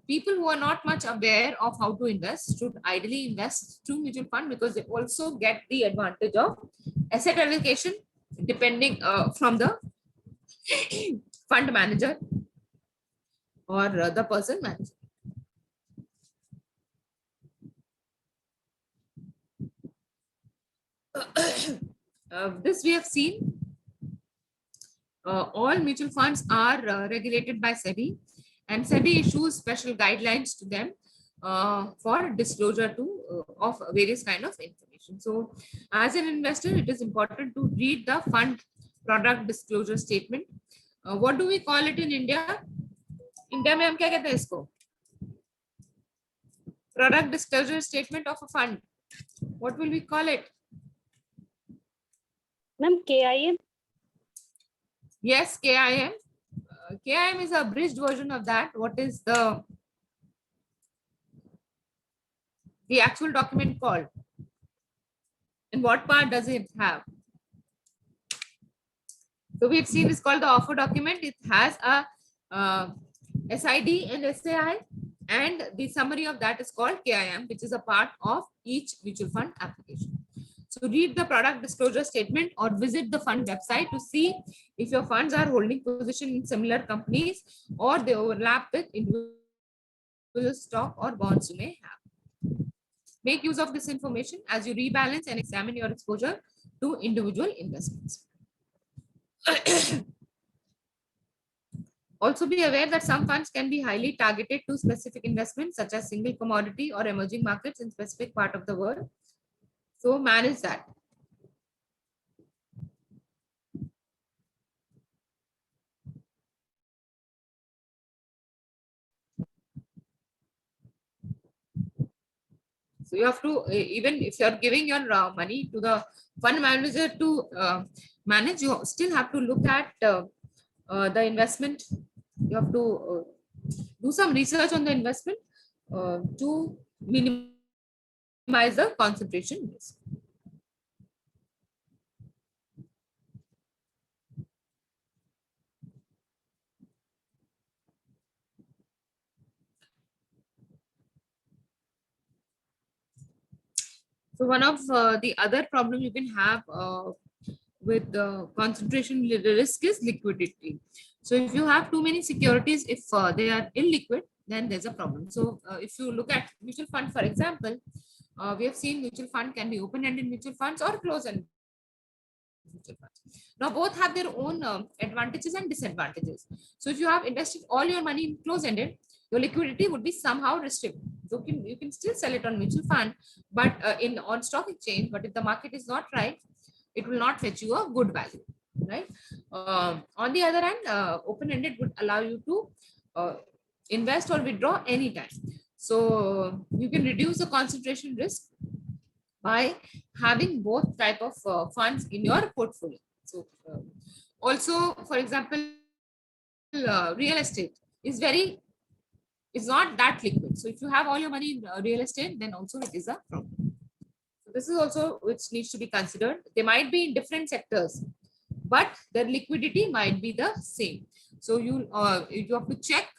People who are not much aware of how to invest should ideally invest through mutual fund, because they also get the advantage of asset allocation depending from the fund manager or the person managing. This we have seen. All mutual funds are regulated by SEBI, and SEBI issues special guidelines to them for disclosure of various kind of information. So as an investor, it is important to read the fund product disclosure statement. What do we call it in India? India में हम क्या कहते हैं इसको? Product disclosure statement of a fund. What will we call it? Ma'am, KIM. Yes, KIM. KIM is a abridged version of that. What is the actual document called? And what part does it have? So we've seen it's called the offer document. It has a SID and SAI, and the summary of that is called KIM, which is a part of each mutual fund application. So read the product disclosure statement or visit the fund website to see if your funds are holding position in similar companies or they overlap with individual stock or bonds you may have. Make use of this information as you rebalance and examine your exposure to individual investments. Also be aware that some funds can be highly targeted to specific investments such as single commodity or emerging markets in specific part of the world. So manage that. So you have to, even if you are giving your money to the fund manager to manage, you still have to look at the investment. You have to do some research on the investment to minimize the concentration risk. So one of the other problem you can have with the concentration risk is liquidity. So if you have too many securities, if they are illiquid, then there's a problem. So if you look at mutual fund, for example, we have seen mutual fund can be open-ended mutual funds or closed-ended mutual funds. Now both have their own advantages and disadvantages. So if you have invested all your money in closed-ended, your liquidity would be somehow restricted. So you can still sell it on mutual fund, but on stock exchange. But if the market is not right, it will not fetch you a good value, right? On the other hand, open-ended would allow you to invest or withdraw anytime. So you can reduce the concentration risk by having both type of funds in your portfolio. So also, for example, real estate is not that liquid. So if you have all your money in real estate, then also it is a problem. So this is also which needs to be considered. They might be in different sectors, but their liquidity might be the same. So you have to check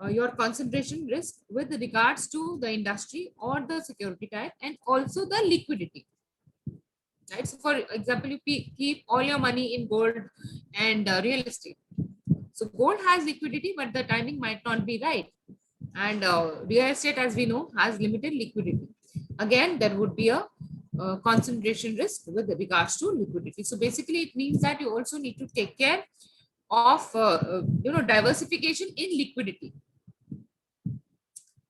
your concentration risk with regards to the industry or the security type and also the liquidity. Right. So for example, you keep all your money in gold and real estate. So gold has liquidity, but the timing might not be right. And real estate, as we know, has limited liquidity. Again, there would be a concentration risk with regards to liquidity. So basically, it means that you also need to take care of diversification in liquidity.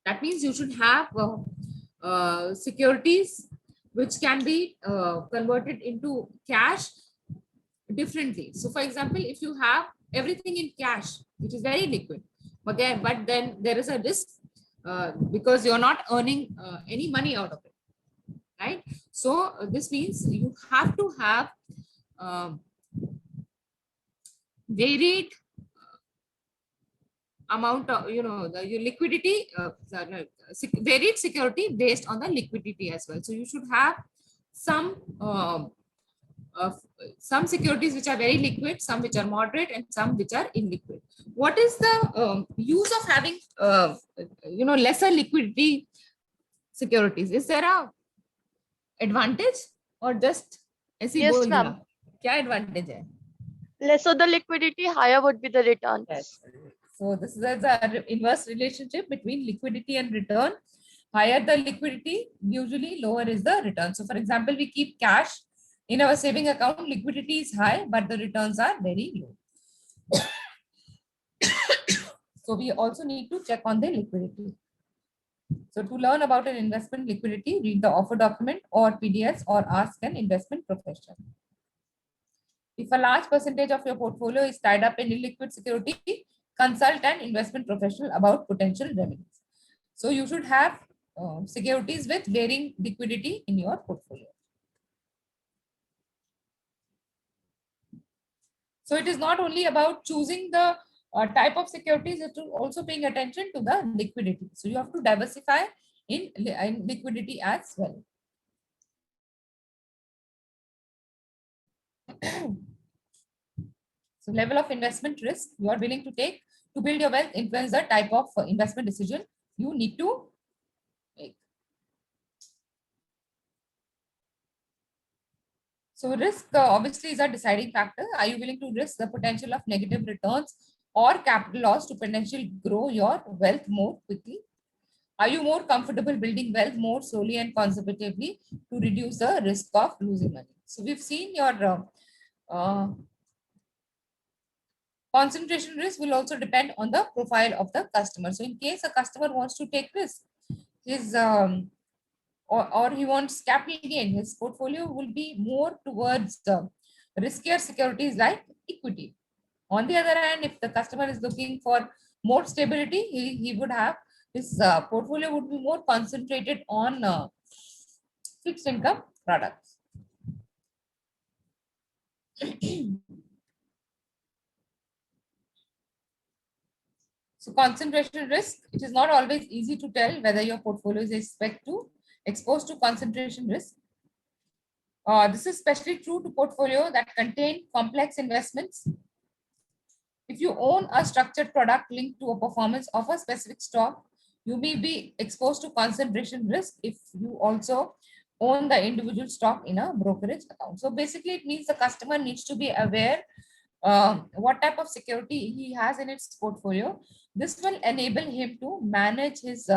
That means you should have securities which can be converted into cash differently. So for example, if you have everything in cash, which is very liquid, but then there is a risk because you're not earning any money out of it, right? So this means you have to have varied amount of your liquidity, varied security based on the liquidity as well. So you should have some securities which are very liquid, some which are moderate, and some which are illiquid. What is the use of having lesser liquidity securities? Is there a advantage or just Yes, ma'am. क्या advantage है? Lesser the liquidity, higher would be the returns. Yes. So this is the inverse relationship between liquidity and return. Higher the liquidity, usually lower is the return. So for example, we keep cash in our saving account, liquidity is high, but the returns are very low. So we also need to check on the liquidity. So to learn about an investment liquidity, read the offer document or PDFs or ask an investment professional. If a large percentage of your portfolio is tied up in illiquid security, consult an investment professional about potential remedies. So you should have securities with varying liquidity in your portfolio. So it is not only about choosing the type of securities, it is also paying attention to the liquidity. So you have to diversify in liquidity as well. So level of investment risk you are willing to take to build your wealth influence the type of investment decision you need to make. So risk obviously is a deciding factor. Are you willing to risk the potential of negative returns or capital loss to potentially grow your wealth more quickly? Are you more comfortable building wealth more slowly and conservatively to reduce the risk of losing money? So we've seen your concentration risk will also depend on the profile of the customer. So in case a customer wants to take risk, his or he wants capital gain, his portfolio will be more towards the riskier securities like equity. On the other hand, if the customer is looking for more stability, he would have his portfolio would be more concentrated on fixed income products. So concentration risk, it is not always easy to tell whether your portfolio is exposed to concentration risk. This is especially true to portfolio that contain complex investments. If you own a structured product linked to a performance of a specific stock, you may be exposed to concentration risk if you also own the individual stock in a brokerage account. So basically, it means the customer needs to be aware what type of security he has in its portfolio. This will enable him to manage his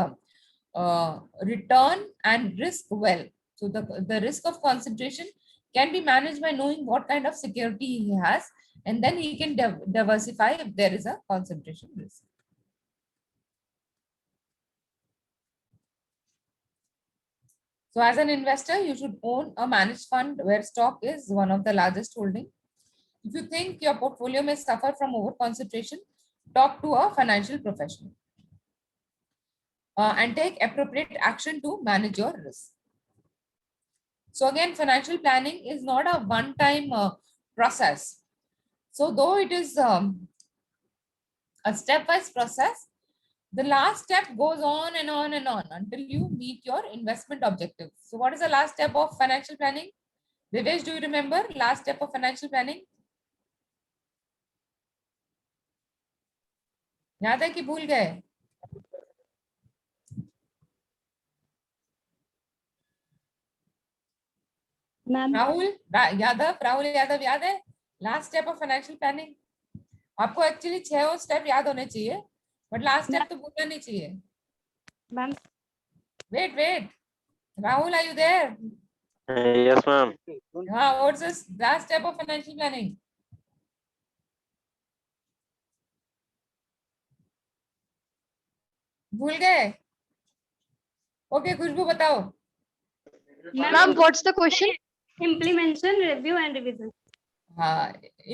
return and risk well. So the risk of concentration can be managed by knowing what kind of security he has, and then he can diversify if there is a concentration risk. So as an investor, you should own a managed fund where stock is one of the largest holding. If you think your portfolio may suffer from over concentration, talk to a financial professional and take appropriate action to manage your risk. So again, financial planning is not a one-time process. So though it is a step-wise process, the last step goes on and on and on until you meet your investment objectives. So what is the last step of financial planning? Vivesh, do you remember last step of financial planning? याद है कि भूल गए? राहुल यादव याद है last step of financial planning? आपको actually 6 step याद होने चाहिए, बट लास्ट स्टेप तो भूलना नहीं चाहिए. Ma'am wait Rahul, are you there? Yes, ma'am. हाँ, what's the last step of financial planning? भूल गए? ओके, खुशबू बताओ. Ma'am, what's the question? Implementation, review and revision.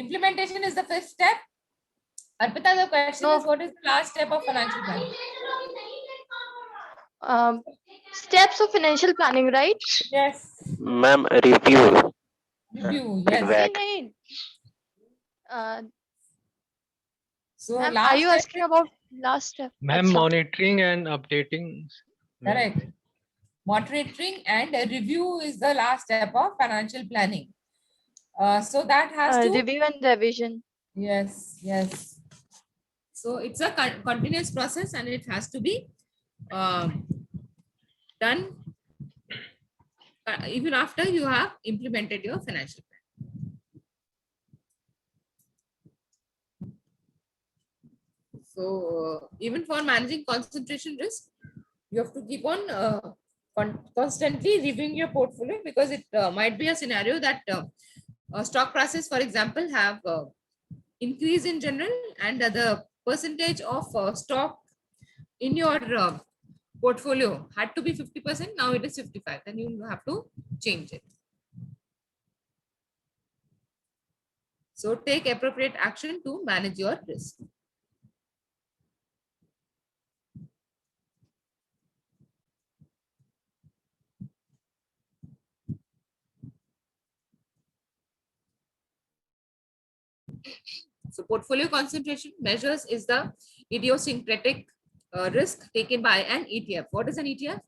Implementation is the first step. Arpita, the question is, what is the last step of financial planning? Steps of financial planning, right? Yes. Ma'am, review. Review, yes. Feedback. Nahin. So Ma'am, last are you step asking about last step? Ma'am, Acha. monitoring and updating. Correct. Monitoring and a review is the last step of financial planning. So that has to Review and revision. yes. So it's a continuous process and it has to be done even after you have implemented your financial plan. So even for managing concentration risk, you have to keep on constantly reviewing your portfolio, because it might be a scenario that stock prices, for example, have increased in general, and the percentage of stock in your portfolio had to be 50%. Now it is 55. Then you have to change it. So take appropriate action to manage your risk. So portfolio concentration measures is the idiosyncratic risk taken by an ETF. What is an ETF?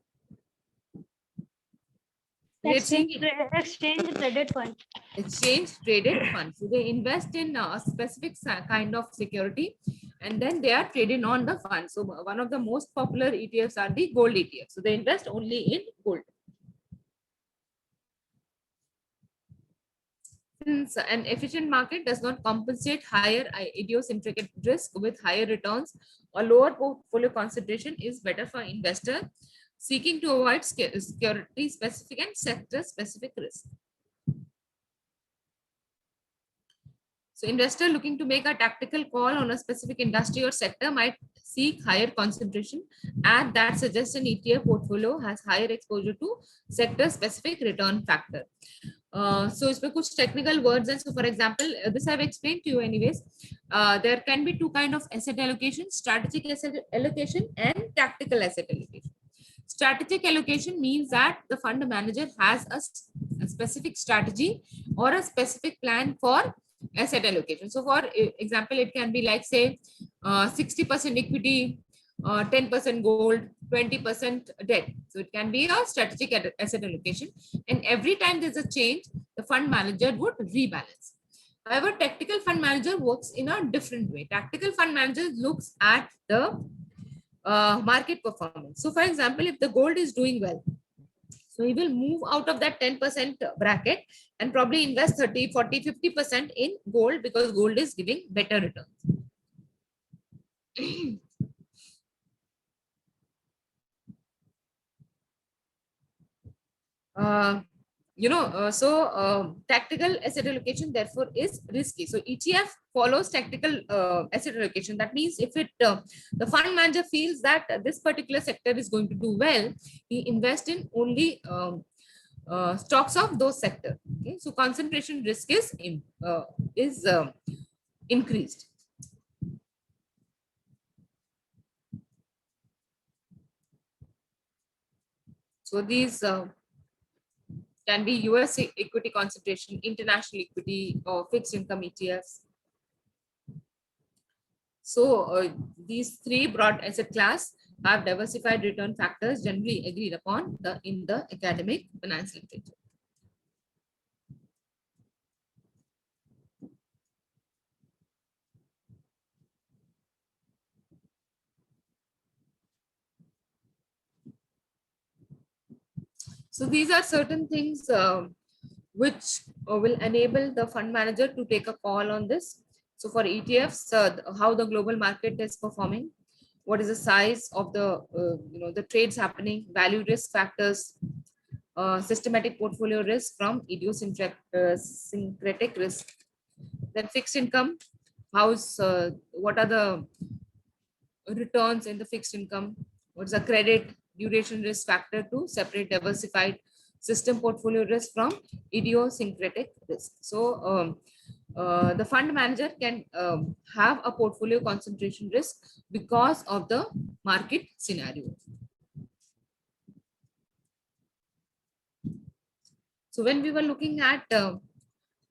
We had seen it. Exchange traded fund. Exchange traded funds. So they invest in a specific kind of security, and then they are traded on the fund. So one of the most popular ETFs are the gold ETFs. So they invest only in gold. Since an efficient market does not compensate higher idiosyncratic risk with higher returns, or lower portfolio concentration is better for investor seeking to avoid security specific and sector specific risk. So investor looking to make a tactical call on a specific industry or sector might seek higher concentration, and that suggests an ETF portfolio has higher exposure to sector specific return factor. So इसमें कुछ technical words हैं. So for example, this I've explained to you anyways. There can be two kind of asset allocation: strategic asset allocation and tactical asset allocation. Strategic allocation means that the fund manager has a specific strategy or a specific plan for asset allocation. So for example, it can be like say 60% equity, 10% gold, 20% debt. So it can be a strategic asset allocation, and every time there's a change, the fund manager would rebalance. However, tactical fund manager works in a different way. Tactical fund manager looks at the market performance. So for example, if the gold is doing well, so he will move out of that 10% bracket and probably invest 30, 40, 50% in gold, because gold is giving better returns. Tactical asset allocation therefore is risky. So ETF follows tactical asset allocation. That means if the fund manager feels that this particular sector is going to do well, he invests in only stocks of those sectors. Okay, so concentration risk is increased. So these can be US equity concentration, international equity, or fixed income ETFs. So these three broad asset class have diversified return factors generally agreed upon in the academic finance literature. So these are certain things which will enable the fund manager to take a call on this. So for ETFs, how the global market is performing, what is the size of the the trades happening, value risk factors, systematic portfolio risk from idiosyncratic risk. Then fixed income, what are the returns in the fixed income, what's the credit duration risk factor to separate diversified system portfolio risk from idiosyncratic risk. So the fund manager can have a portfolio concentration risk because of the market scenario. So when we were looking at the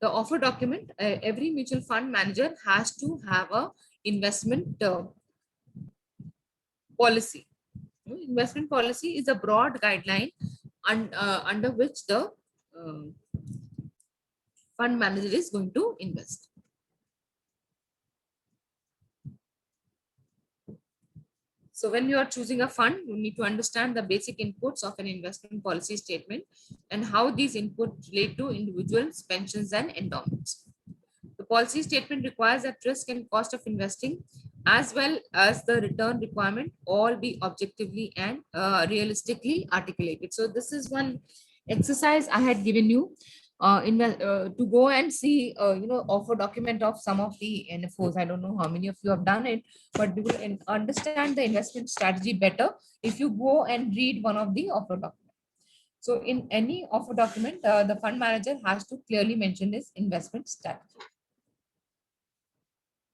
offer document, every mutual fund manager has to have a investment policy. Investment policy is a broad guideline under which the fund manager is going to invest. So when you are choosing a fund, you need to understand the basic inputs of an investment policy statement and how these inputs relate to individuals, pensions, and endowments. The policy statement requires that risk and cost of investing, as well as the return requirement, all be objectively and realistically articulated. So this is one exercise I had given you to go and see, offer document of some of the NFOs. I don't know how many of you have done it, but you will understand the investment strategy better if you go and read one of the offer documents. So in any offer document, the fund manager has to clearly mention his investment strategy.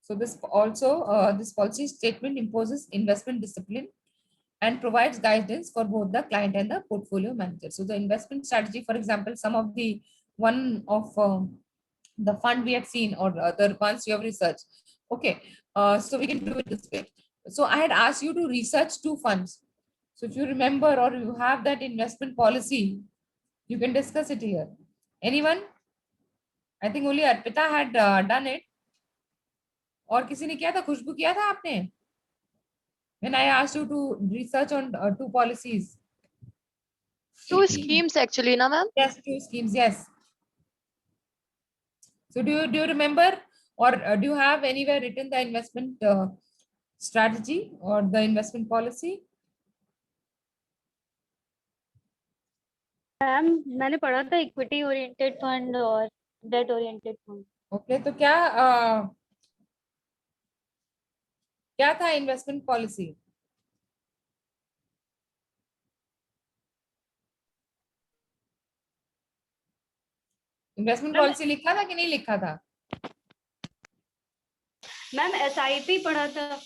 So this policy statement imposes investment discipline and provides guidance for both the client and the portfolio manager. So the investment strategy, for example, one of the fund we had seen or the ones you have researched. Okay, so we can do it this way. So I had asked you to research 2 funds. So if you remember or you have that investment policy, you can discuss it here. Anyone? I think only Arpita had done it. और किसी ने किया था? खुशबू किया था आपने? When I asked you to research on 2 policies. 2 schemes actually, na ma'am? Yes, 2 schemes. Yes. So do you remember or do you have anywhere written the investment strategy or the investment policy? Ma'am मैंने पढ़ा था equity oriented fund और date oriented fund. Okay, तो क्या था investment policy? Investment policy लिखा था कि नहीं लिखा था? मैम एसआईपी पढ़ा था.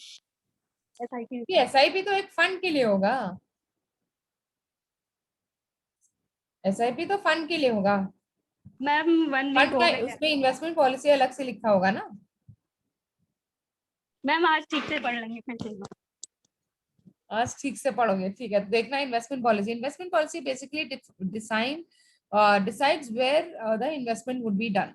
एसआईपी तो एक फंड के लिए होगा. एसआईपी तो फंड के लिए होगा. मैम 1 वीक फंड हो का गया. उसमें इन्वेस्टमेंट पॉलिसी अलग से लिखा होगा ना. मैम आज ठीक से पढ़ लेंगे फिर से. आज ठीक से पढ़ोगे, ठीक है. देखना investment policy. Investment policy basically decides where the investment would be done,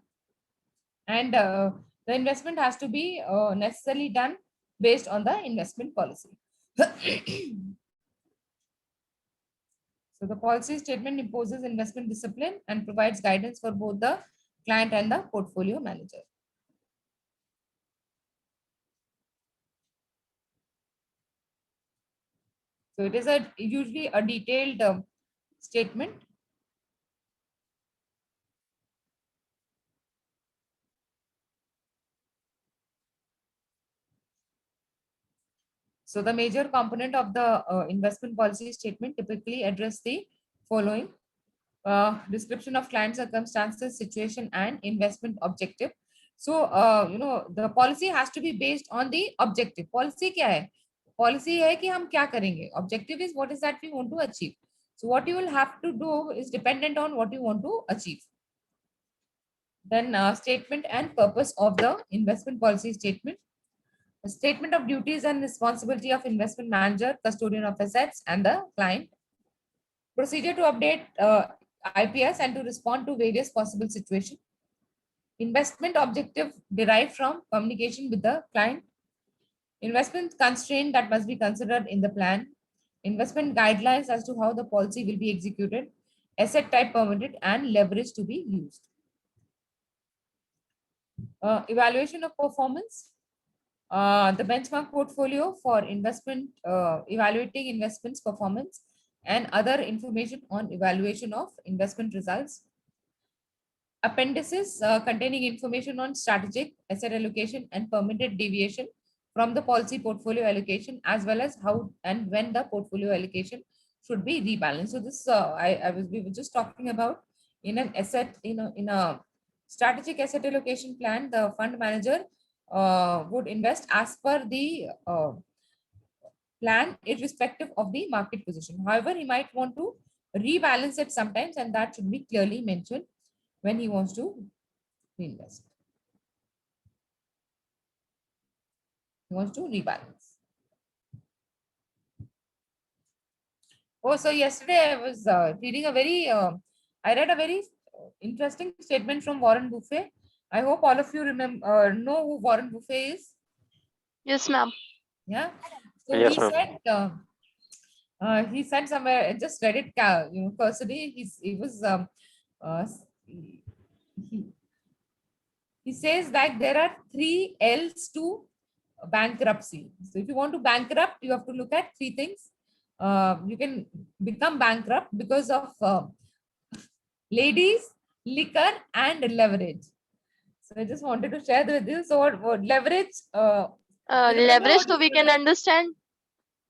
and the investment has to be necessarily done based on the investment policy. So the policy statement imposes investment discipline and provides guidance for both the client and the portfolio manager. So it is usually a detailed statement. So the major component of the investment policy statement typically address the following: description of client circumstances, situation, and investment objective. So the policy has to be based on the objective. Policy क्या है? Policy है कि हम क्या करेंगे. Objective is what is that we want to achieve. So what you will have to do is dependent on what you want to achieve. Then statement and purpose of the investment policy statement. A statement of duties and responsibility of investment manager, custodian of assets, and the client. Procedure to update IPS and to respond to various possible situations. Investment objective derived from communication with the client. Investment constraint that must be considered in the plan. Investment guidelines as to how the policy will be executed. Asset type permitted and leverage to be used. Evaluation of performance. The benchmark portfolio for investment, evaluating investments performance and other information on evaluation of investment results. Appendices containing information on strategic asset allocation and permitted deviation from the policy portfolio allocation, as well as how and when the portfolio allocation should be rebalanced. So this we were just talking about in an asset, in a strategic asset allocation plan, the fund manager would invest as per the plan irrespective of the market position. However, he might want to rebalance it sometimes, and that should be clearly mentioned when he wants to invest. He wants to rebalance. Oh, so yesterday I was reading I read a very interesting statement from Warren Buffett. I hope all of you remember, know who Warren Buffett is. Yes, ma'am. Yeah. So Yes, ma'am. he said somewhere, I just read it, cursory. He says that there are 3 L's to bankruptcy. So if you want to bankrupt, you have to look at 3 things. You can become bankrupt because of ladies, liquor, and leverage. So I just wanted to share with you. So what leverage? Leverage, what so is we can leverage? understand.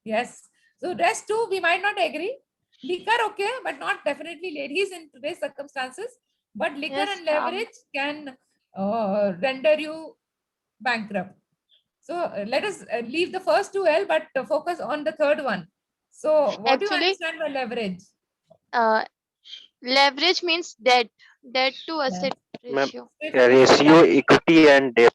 Yes. So rest too, we might not agree. Liquor, okay, but not definitely ladies in today's circumstances. But liquor Yes, and ma'am. leverage can render you bankrupt. So let us leave the first 2 L, but focus on the third one. So what do you Actually, understand by leverage? leverage means debt to asset Ma'am, ratio. ratio, equity and debt.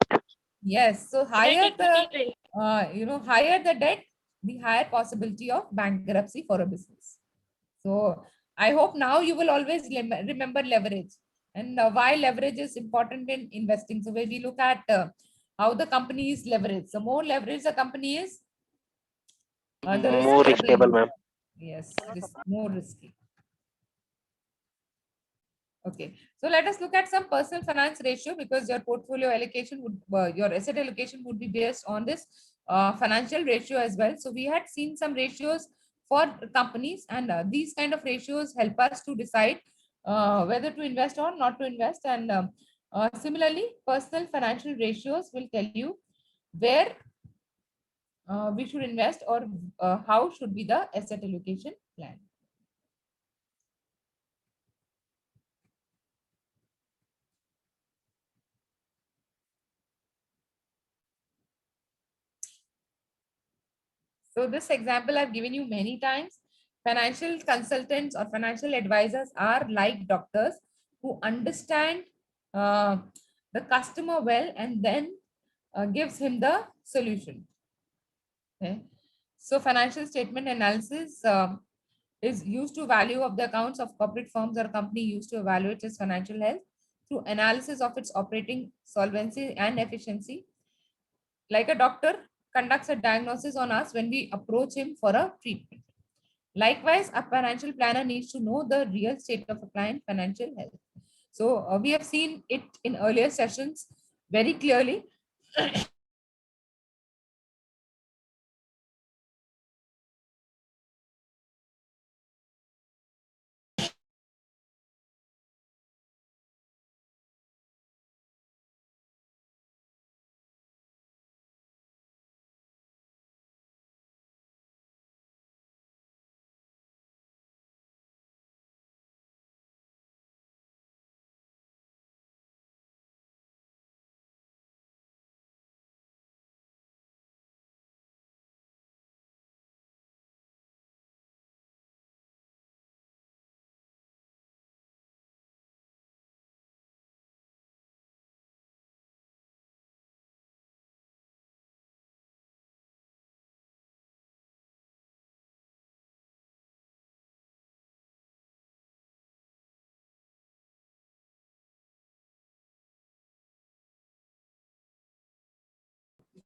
Yes. So higher the Equity. higher the debt, the higher possibility of bankruptcy for a business. So I hope now you will always remember leverage and why leverage is important in investing. So when we look at how the company is leveraged, the more leverage the company is, the More riskier stable, the ma'am. yes, more risky. Okay, so let us look at some personal finance ratio because your portfolio allocation would, your asset allocation would be based on this financial ratio as well. So we had seen some ratios for companies, and these kind of ratios help us to decide whether to invest or not to invest. And similarly, personal financial ratios will tell you where we should invest or how should be the asset allocation plan. So this example I've given you many times. Financial consultants or financial advisors are like doctors who understand uh, the customer well and then gives him the solution. Okay. So financial statement analysis is used to value of the accounts of corporate firms or company used to evaluate its financial health through analysis of its operating solvency and efficiency. Like a doctor conducts a diagnosis on us when we approach him for a treatment. Likewise, a financial planner needs to know the real state of a client financial health. So we have seen it in earlier sessions very clearly.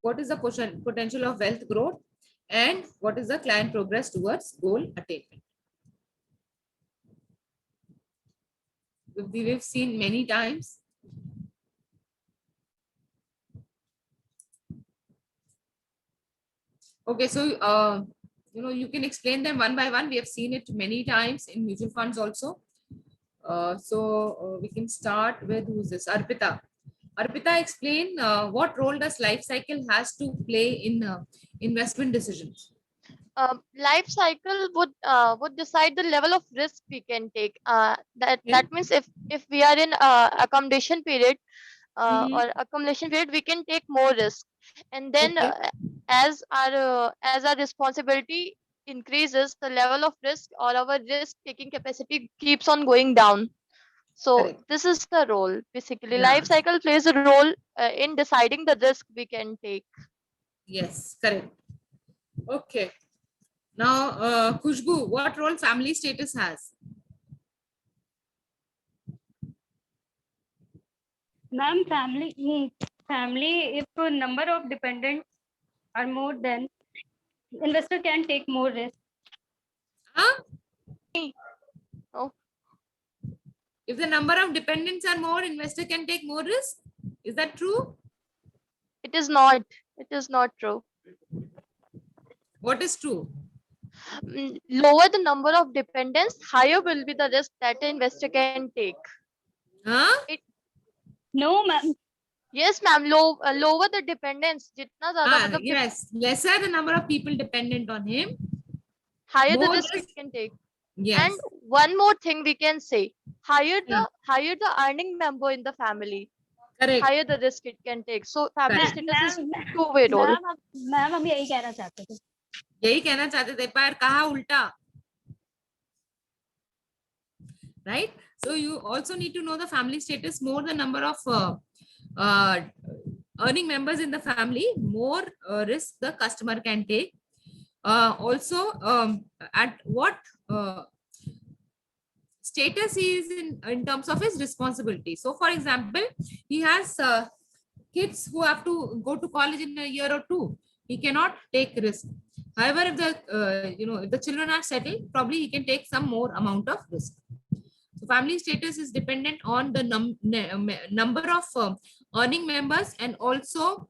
What is the potential of wealth growth and what is the client progress towards goal attainment. We've seen many times. Okay, so you can explain them one by one. We have seen it many times in mutual funds also. So we can start with who's this? Arpita. Arpita, explain what role does life cycle has to play in investment decisions. Life cycle would decide the level of risk we can take. That means if we are in accommodation period or accumulation period, we can take more risk, and then as our responsibility increases, the level of risk or our risk taking capacity keeps on going down. So Correct. this is the role basically. Yeah. Life cycle plays a role in deciding the risk we can take. Yes, correct. Okay. Now, Khushbu, what role family status has? Ma'am, family, if a number of dependents are more, then investor can take more risk. Huh? Oh. If the number of dependents are more, investor can take more risk. Is that true? It is not. It is not true. What is true? Lower the number of dependents, higher will be the risk that an investor can take. Huh? No, ma'am. Yes, ma'am. Lower the dependents. जितना ज़्यादा मतलब Yes, lesser the number of people dependent on him, higher the more risk risk. it can take. Yes. And one more thing we can say, higher the earning member in the family, Correct. higher the risk it can take. So family Correct. status is two-way role. Ma'am हम यही कहना चाहते थे. यही कहना चाहते थे पर कहा उल्टा, right? So you also need to know the family status. More the number of earning members in the family, more risk the customer can take. Also, at what status he is in terms of his responsibility. So for example, he has kids who have to go to college in a year or two, he cannot take risk. However, if the if the children are settled, probably he can take some more amount of risk. So family status is dependent on the number of earning members and also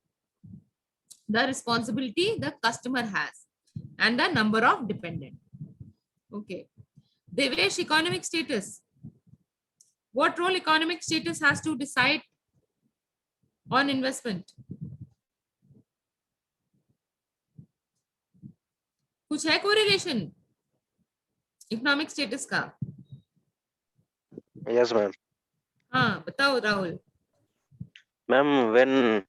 the responsibility the customer has and the number of dependent. Okay. Devesh, economic status. What role economic status has to decide on investment? कुछ है correlation economic status का? Yes, ma'am. हाँ, बताओ Rahul. Ma'am, when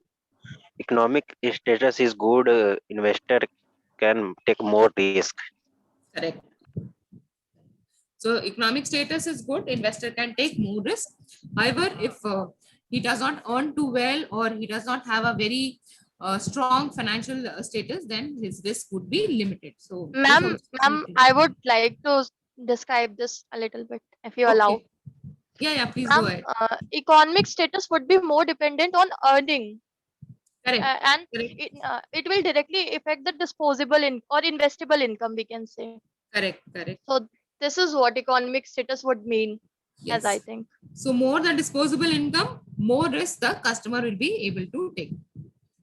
economic status is good, investor can take more risk. Correct. So economic status is good, investor can take more risk. However, if he does not earn too well or he does not have a very strong financial status, then his risk would be limited. So, this Ma'am, also ma'am, limited. I would like to describe this a little bit, if you allow. Okay. Yeah, please go Ma'am, ahead. economic status would be more dependent on earning, Correct. and Correct. it will directly affect the disposable or investable income, we can say. Correct. Correct. So this is what economic status would mean, Yes. as I think. So more the disposable income, more risk the customer will be able to take.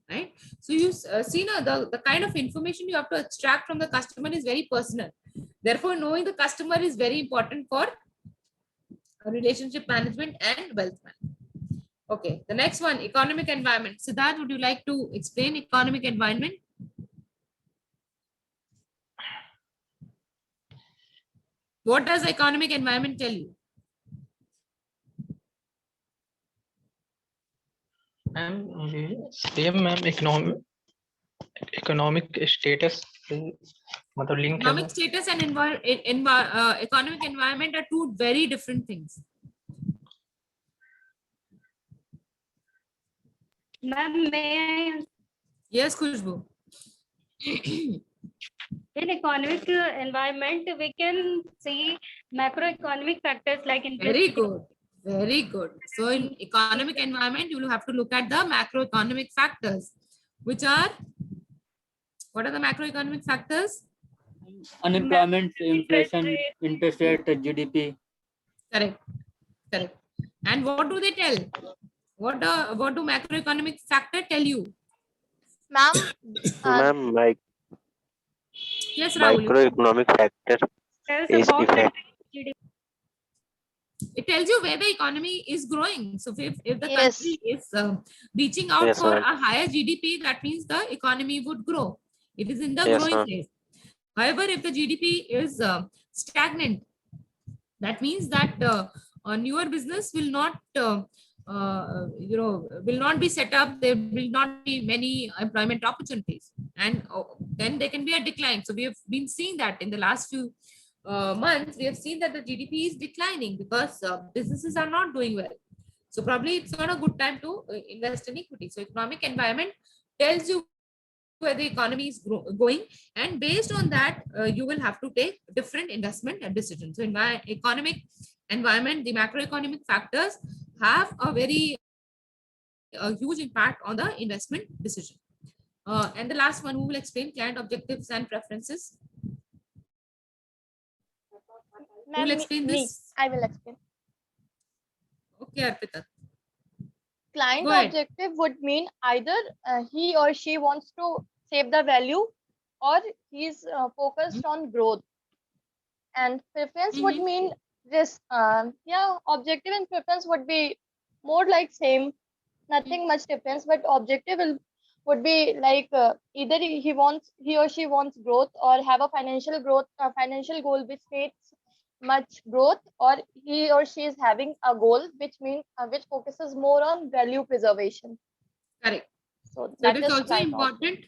Right. So you see now the kind of information you have to extract from the customer is very personal. Therefore, knowing the customer is very important for relationship management and wealth management. Okay, the next one, economic environment. Siddharth, would you like to explain economic environment? What does economic environment tell you? Ma'am, same ma'am, economic status मतलब link है Economic status and economic environment are two very different things. Ma'am, may I? Yes, Khushbu. In economic environment, we can see macroeconomic factors like interest. Very good. Very good. So in economic environment, you will have to look at the macroeconomic factors, which are, what are the macroeconomic factors? Unemployment, inflation, rate. interest rate, GDP. Correct. Correct. And what do they tell? What do macroeconomic factor tell you? Ma'am, Ma'am, Yes, Rahul. microeconomic factor Tells is about the effect. GDP. It tells you where the economy is growing. So if the Yes. country is reaching out Yes, for ma'am. a higher GDP, that means the economy would grow. It is in the Yes, growing ma'am. phase. However, if the GDP is stagnant, that means that a newer business will not will not be set up. There will not be many employment opportunities, and then there can be a decline. So we have been seeing that in the last few months. We have seen that the GDP is declining because businesses are not doing well. So probably it's not a good time to invest in equity. So economic environment tells you where the economy is going, and based on that you will have to take different investment decisions. So in my economic environment, the macroeconomic factors have a very huge impact on the investment decision. And the last one, who will explain client objectives and preferences? Who will explain this? I will explain. Okay, Arpita. Client Go ahead. objective would mean either he or she wants to save the value, or he's focused on growth. And preference would mean this. Objective and preference would be more like same, nothing much difference. But objective would be like either he or she wants growth, or have a financial goal which states much growth, or he or she is having a goal which means which focuses more on value preservation. Correct. So So that it is also client important.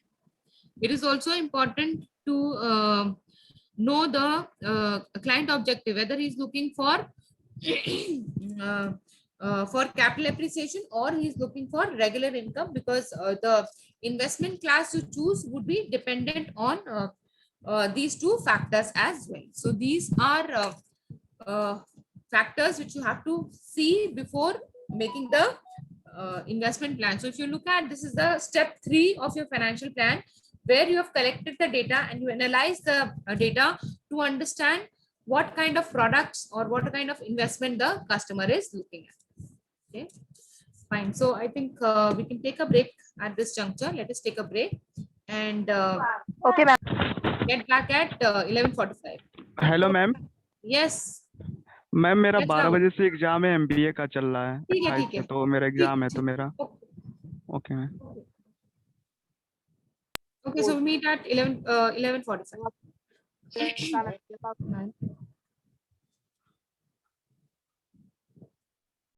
It is also important to know the client objective, whether he's looking for for capital appreciation, or he's looking for regular income, because the investment class you choose would be dependent on these two factors as well. So these are factors which you have to see before making the investment plan. So if you look at, this is the step 3 of your financial plan, where you have collected the data and you analyze the data to understand what kind of products or what kind of investment the customer is looking at. Okay, fine. So I think we can take a break at this juncture. Let us take a break and Okay, ma'am. get back at 11:45. Hello ma'am Yes. Ma'am मेरा Yes, 12 Rahul. बजे से exam है MBA का चल रहा है ठीक है, 28 ठीक से, है। तो मेरा एग्जाम है तो मेरा Okay. Okay ma'am Okay, so we meet at 11:45.